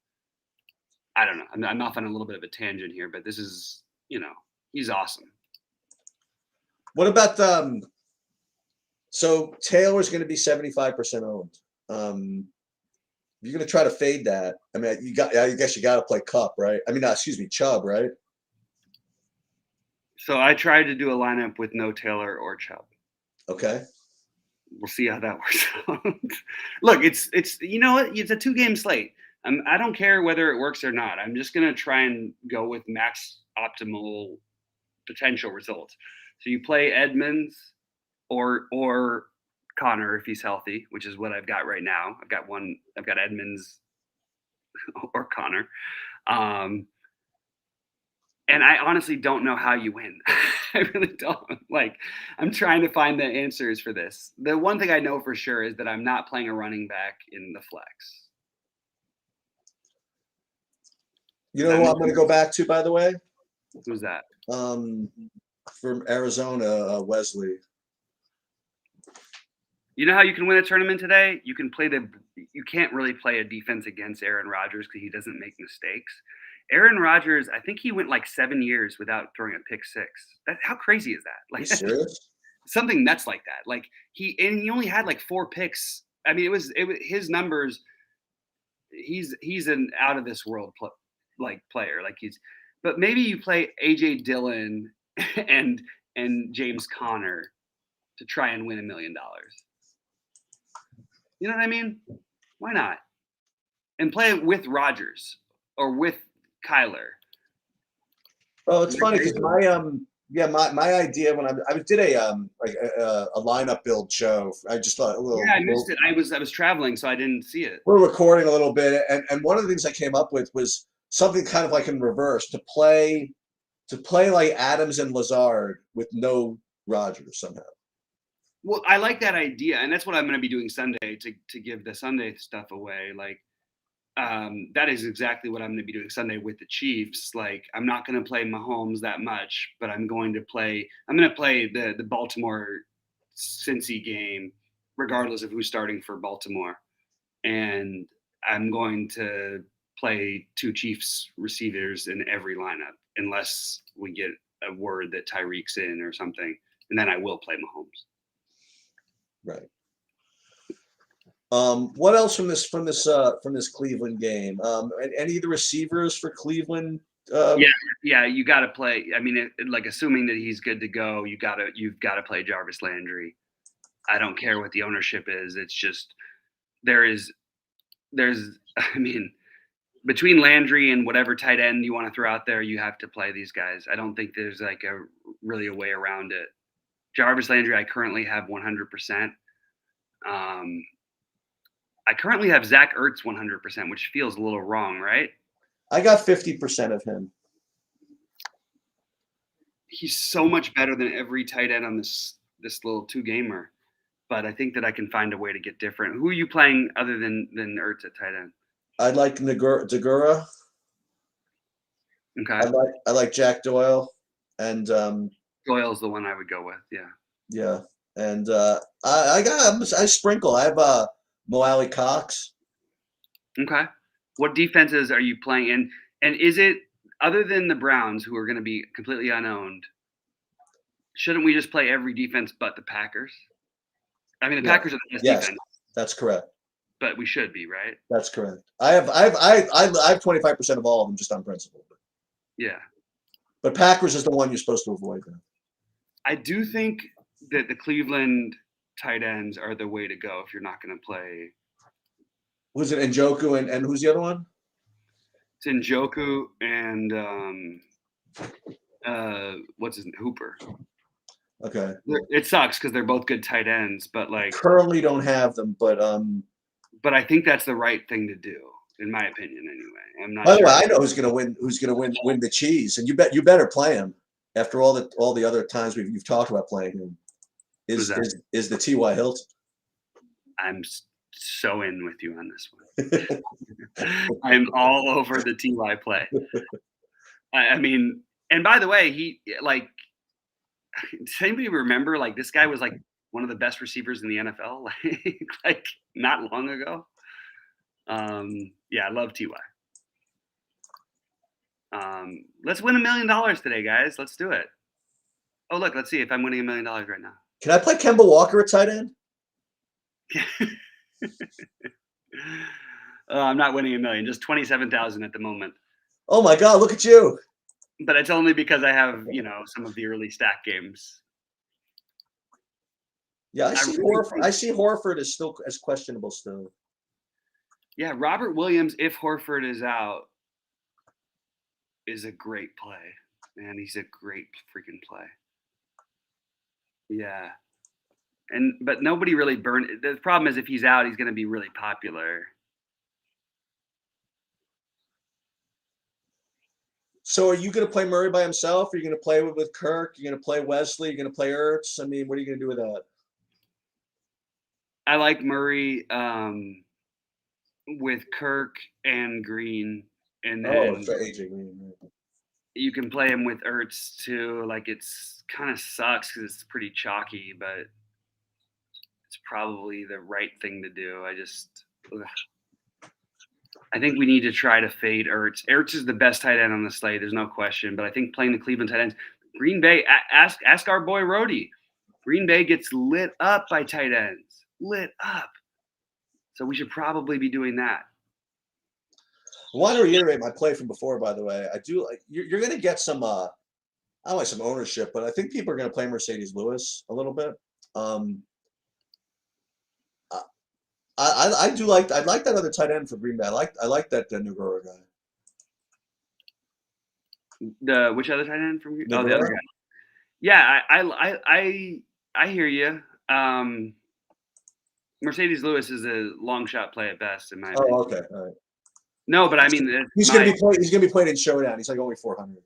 I don't know. I'm off on a little bit of a tangent here, but this is, he's awesome. What about so Taylor's going to be 75% owned. You're going to try to fade that. I mean, I guess you got to play Kupp, right? I mean, Chubb, right? So I tried to do a lineup with no Taylor or Chubb. Okay. We'll see how that works out. Look, it's it's a 2-game slate. I don't care whether it works or not. I'm just going to try and go with max optimal potential results. So you play Edmonds or Connor if he's healthy, which is what I've got right now. I've got Edmonds or Connor. And I honestly don't know how you win. I really don't. Like, I'm trying to find the answers for this. The one thing I know for sure is that I'm not playing a running back in the flex. You know who I'm going to go back to, by the way? Who's that? From Arizona, Wesley. You know how you can win a tournament today? You can't really play a defense against Aaron Rodgers because he doesn't make mistakes. Aaron Rodgers, I think he went like 7 years without throwing a pick six. How crazy is that? Like, serious? Something nuts like that. Like he only had like 4 picks. I mean, it was his numbers. He's an out of this world player. But maybe you play AJ Dillon and James Conner to try and win $1 million. You know what I mean? Why not? And play it with Rodgers or with Kyler. Oh, it's funny because my idea when I did a lineup build show. I just thought a little. Yeah, I missed it. I was traveling, so I didn't see it. We're recording a little bit, and one of the things I came up with was something kind of like in reverse to play like Adams and Lazard with no Rodgers somehow. Well, I like that idea, and that's what I'm going to be doing Sunday to give the Sunday stuff away. Like, that is exactly what I'm going to be doing Sunday with the Chiefs. Like, I'm not going to play Mahomes that much, but I'm going to play the Baltimore Cincy game, regardless of who's starting for Baltimore, and I'm going to play 2 Chiefs receivers in every lineup, unless we get a word that Tyreek's in or something, and then I will play Mahomes. Right. What else from this Cleveland game? Any of the receivers for Cleveland? Yeah, you got to play. I mean, like assuming that he's good to go, you've got to play Jarvis Landry. I don't care what the ownership is. It's just there's. I mean, between Landry and whatever tight end you want to throw out there, you have to play these guys. I don't think there's like a way around it. Jarvis Landry, I currently have 100%. I currently have Zach Ertz 100%, which feels a little wrong, right? I got 50% of him. He's so much better than every tight end on this little 2-gamer. But I think that I can find a way to get different. Who are you playing other than Ertz at tight end? I like Degura. Okay. I like Jack Doyle, and Doyle's the one I would go with. Yeah. Yeah, and I sprinkle. I have Mo Alley Cox. Okay. What defenses are you playing in? And is it other than the Browns, who are going to be completely unowned, shouldn't we just play every defense but the Packers? I mean, the Yeah. Packers are the best Yes, defense, that's correct. but we should be, right? That's correct. I have 25% of all of them just on principle. Yeah. But Packers is the one you're supposed to avoid. Then. I do think that the Cleveland tight ends are the way to go if you're not going to play. Who's it? Njoku and who's the other one? It's Njoku and what's his name? Hooper. Okay. It sucks because they're both good tight ends, but like Currently don't have them, but I think that's the right thing to do, in my opinion. Anyway, I'm not. by the sure. way, I know who's gonna win. Who's gonna win the cheese? And you better play him. After all the other times you've talked about playing him, is the T.Y. Hilton. I'm so in with you on this one. I'm all over the Ty play. I mean, and by the way, he like. Does anybody remember? Like this guy was like one of the best receivers in the NFL, like not long ago. Yeah, I love Ty. Let's win $1 million today, guys. Let's do it. Oh, look, let's see if I'm winning $1 million right now. Can I play Kemba Walker at tight end? I'm not winning $1 million, just 27,000 at the moment. Oh my God! Look at you. But it's only because I have, some of the early stack games. Yeah, I see Horford. I see Horford is still as questionable still. Yeah, Robert Williams, if Horford is out, is a great play. Man, he's a great freaking play. Yeah. But nobody really burned. The problem is if he's out, he's going to be really popular. So are you going to play Murray by himself? Are you going to play with Kirk? You're going to play Wesley? You're going to play Ertz? I mean, what are you going to do with that? I like Murray with Kirk and Green, and then for AJ Green. You can play him with Ertz too. Like it's kind of sucks because it's pretty chalky, but it's probably the right thing to do. I think we need to try to fade Ertz. Ertz is the best tight end on the slate. There's no question. But I think playing the Cleveland tight ends, Green Bay, ask our boy Rhodey. Green Bay gets lit up by tight ends. Lit up. So we should probably be doing that. I want to reiterate my play from before, by the way. I do. You're going to get some, I don't like some ownership, but I think people are going to play Mercedes Lewis a little bit. I like that other tight end for Green Bay. I like that Negoro guy. Which other tight end from? Negoro? Oh, the other guy. Yeah, I hear you. Mercedes Lewis is a long shot play at best, in my opinion. Oh, okay, all right. No, but I mean, he's going to be played in Showdown. He's like only 400.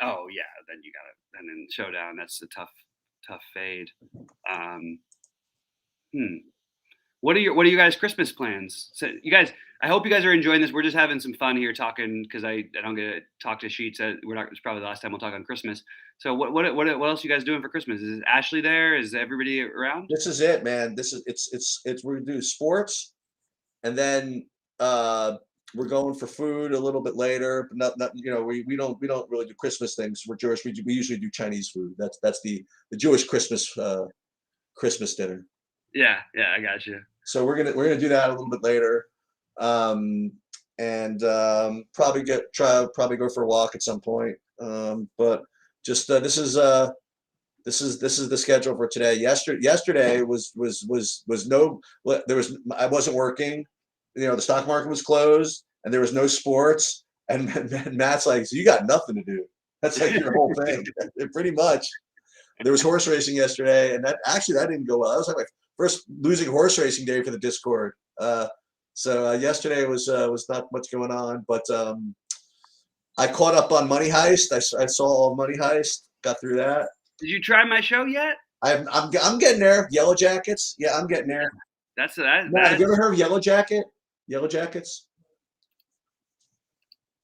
Oh yeah, then you got it. And in Showdown, that's a tough fade. What are you guys' Christmas plans? So you guys, I hope you guys are enjoying this. We're just having some fun here talking because I don't get to talk to Sheets. It's probably the last time we'll talk on Christmas. So what else are you guys doing for Christmas? Is Ashley there? Is everybody around? This is it, man. We're gonna do sports, and then we're going for food a little bit later. But not we don't really do Christmas things. We're Jewish. We usually do Chinese food. That's the Jewish Christmas dinner. Yeah, I got you. So we're gonna do that a little bit later, and probably go for a walk at some point. But just this is the schedule for today. Yesterday was no. I wasn't working. The stock market was closed, and there was no sports. And Matt's like, so you got nothing to do. That's like your whole thing, pretty much. There was horse racing yesterday, and that didn't go well. That was like my first losing horse racing day for the Discord. So yesterday was not much going on, but I caught up on Money Heist. I saw all Money Heist. Got through that. Did you try my show yet? I'm getting there. Yellow Jackets. Yeah, I'm getting there. That's Have you ever heard of Yellow Jacket? Yellow Jackets.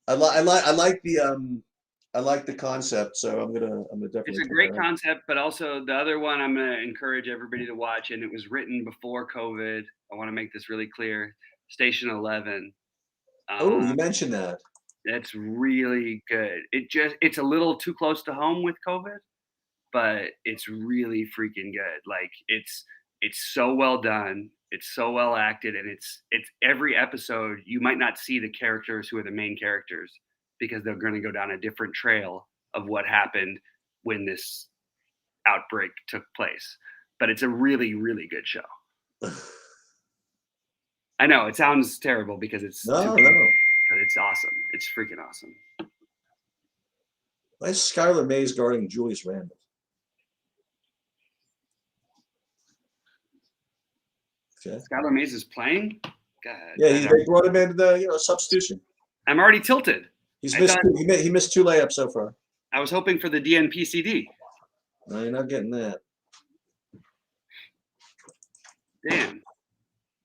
I like the concept, so I'm gonna definitely. It's a great concept, but also the other one I'm gonna encourage everybody to watch, and it was written before COVID. I want to make this really clear. Station 11. You mentioned that. That's really good. It's a little too close to home with COVID, but it's really freaking good. Like it's so well done. It's so well acted, and it's every episode. You might not see the characters who are the main characters because they're going to go down a different trail of what happened when this outbreak took place. But it's a really, really good show. I know it sounds terrible because it's No, too, no. but it's awesome. It's freaking awesome. Why is Skylar Mays guarding Julius Randle? Okay. Skylar Mays is playing. God, Yeah, they brought him into the substitution. I'm already tilted. He's I missed. thought- He missed 2 layups so far. I was hoping for the DNPCD. No, you're not getting that. Damn.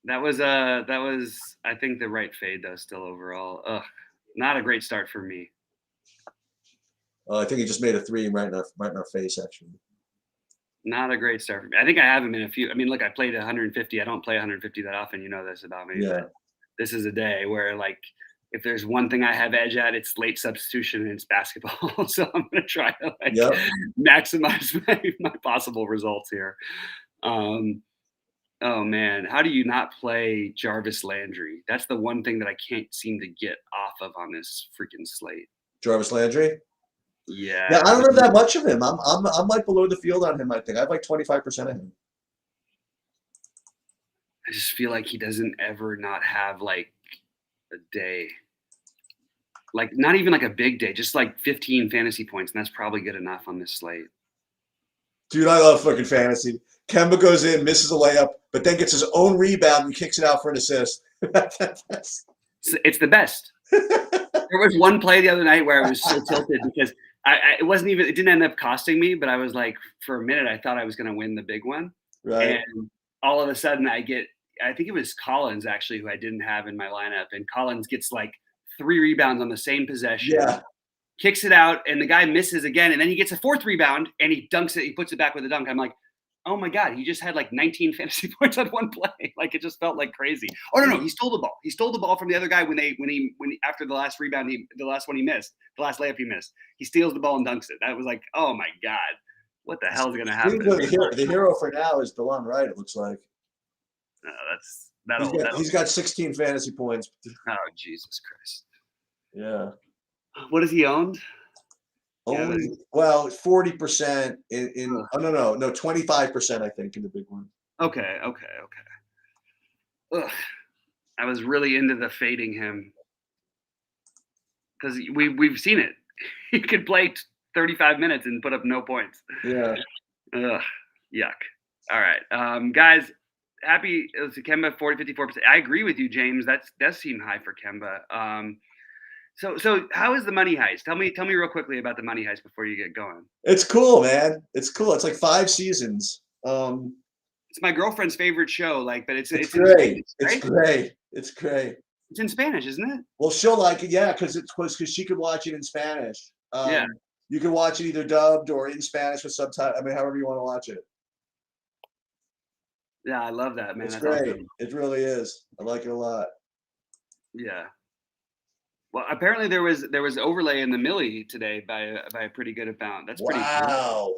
That was I think the right fade though still overall. Ugh. Not a great start for me. I think he just made a 3 right in our face, actually. Not a great start for me. I think I have him in a few. I mean, look, I played 150. I don't play 150 that often. You know this about me. Yeah. But this is a day where, like, if there's one thing I have edge at, it's late substitution and it's basketball. So I'm gonna try to maximize my possible results here. Oh man, how do you not play Jarvis Landry? That's the one thing that I can't seem to get off of on this freaking slate. Jarvis Landry. Yeah. Yeah, I don't know that much of him. I'm like below the field on him. I think I have like 25% of him. I just feel like he doesn't ever not have like a day. Like not even like a big day, just like 15 fantasy points, and that's probably good enough on this slate. Dude, I love fucking fantasy. Kemba goes in, misses a layup, but then gets his own rebound and kicks it out for an assist. It's the best. There was one play the other night where I was so tilted because it didn't end up costing me, but I was like, for a minute, I thought I was going to win the big one. Right. And all of a sudden I think it was Collins actually who I didn't have in my lineup. And Collins gets like 3 rebounds on the same possession. Yeah. Kicks it out, and the guy misses again, and then he gets a 4th rebound, and he dunks it. He puts it back with a dunk. I'm like, oh my god, he just had like 19 fantasy points on one play. Like it just felt like crazy. Oh no, he stole the ball. He stole the ball from the other guy when he after the last rebound, the last one he missed, the last layup he missed. He steals the ball and dunks it. That was like, oh my god, what the hell is gonna happen? The hero for now is DeLon Wright. It looks like. He's got 16 fantasy points. Oh Jesus Christ. Yeah. What has he owned? Only 40% in oh no 25% I think in the big one. Okay. Ugh. I was really into the fading him because we've seen it. He could play 35 minutes and put up no points. Yeah. Ugh. Yuck. All right, guys. Happy it was Kemba 54%. I agree with you, James. That does seem high for Kemba. So how is the Money Heist? Tell me real quickly about the Money Heist before you get going. It's cool, man. It's cool. It's like 5 seasons. It's my girlfriend's favorite show. Like, but it's great. It's great. It's great. It's in Spanish, isn't it? Well, she'll like it, yeah, because she could watch it in Spanish. Yeah. You can watch it either dubbed or in Spanish with subtitles. I mean, however you want to watch it. Yeah, I love that, man. It's That's great. awesome. It really is. I like it a lot. Yeah. Well, apparently there was overlay in the Millie today by a pretty good amount. That's pretty cool. Wow.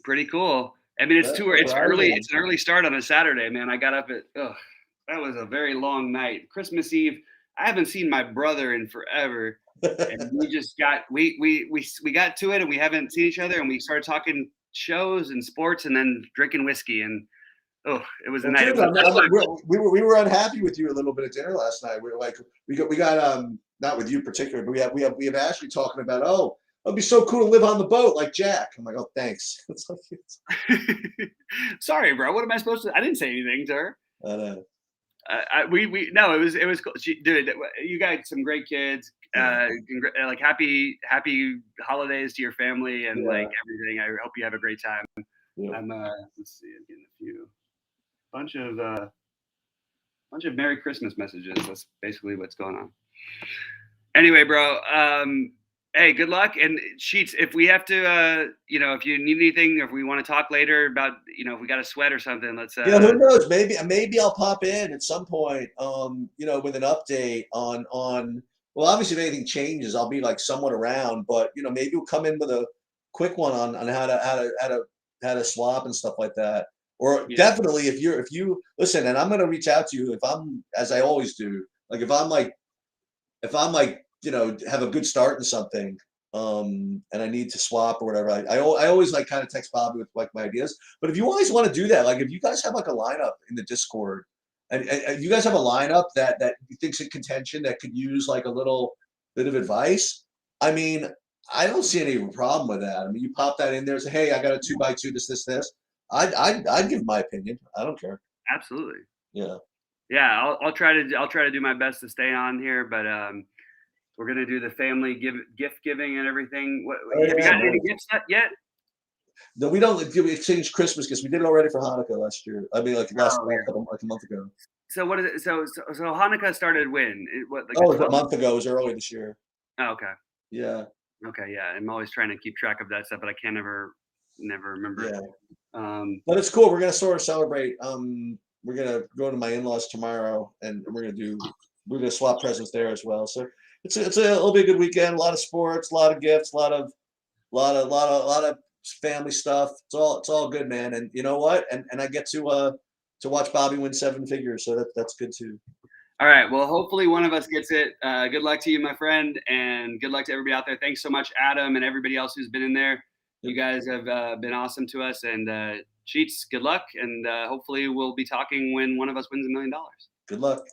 Pretty cool. I mean, it's early. It's an early start on a Saturday, man. I got up at that was a very long night. Christmas Eve. I haven't seen my brother in forever, and we just got we got to it, and we haven't seen each other, and we started talking shows and sports, and then drinking whiskey, and it was a night. We were unhappy with you a little bit at dinner last night. We were like, we got not with you particularly, but we have Ashley talking about, it'd be so cool to live on the boat like Jack. I'm like, oh, thanks. Sorry, bro. What am I supposed to? I didn't say anything to her. I know. No, it was cool. Dude, you got some great kids. Like happy holidays to your family and like everything. I hope you have a great time. Yeah. Let's see, I'm getting a few bunch of Merry Christmas messages. That's basically what's going on. Anyway, bro. Hey, good luck. And Sheets, if we have to, if you need anything, or if we want to talk later about, if we got a sweat or something, let's. Yeah, who knows? Maybe I'll pop in at some point. With an update on well, obviously, if anything changes, I'll be like somewhat around. But maybe we'll come in with a quick one on how to swap and stuff like that. Or Yeah. definitely, if you listen, and I'm gonna reach out to you if I'm, as I always do, like if I'm like have a good start in something, and I need to swap or whatever, I always like kind of text Bobby with like my ideas. But if you always want to do that, like if you guys have like a lineup in the Discord, and you guys have a lineup that you think's in contention that could use like a little bit of advice, I mean, I don't see any problem with that. I mean, you pop that in there, say, hey, I got a 2x2, this. I'd give my opinion. I don't care. Absolutely. Yeah. Yeah, I'll try to do my best to stay on here, but we're gonna do the family gift giving and everything. What Oh, have you yeah, got any man. gifts yet? No, we don't we exchange Christmas gifts. We did it already for Hanukkah last year. I mean, like Oh, yeah. couple, like a month ago. So what is it? So Hanukkah started when? What, like Oh, the it was a 12th? month ago. It was early this year. Oh, okay. Yeah, Okay, yeah. I'm always trying to keep track of that stuff, but I can't never remember it. yeah. Um, But it's cool. We're gonna sort of celebrate. We're gonna go to my in-laws tomorrow, and we're gonna swap presents there as well. So it'll be a good weekend. A lot of sports, a lot of gifts, a lot of family stuff. It's all good, man. And you know what? And I get to watch Bobby win 7 figures, so that's good too. all right. Well, hopefully one of us gets it. Good luck to you, my friend, and good luck to everybody out there. Thanks so much, Adam, and everybody else who's been in there. You guys have been awesome to us. And Cheats, good luck, and hopefully we'll be talking when one of us wins $1 million. Good luck.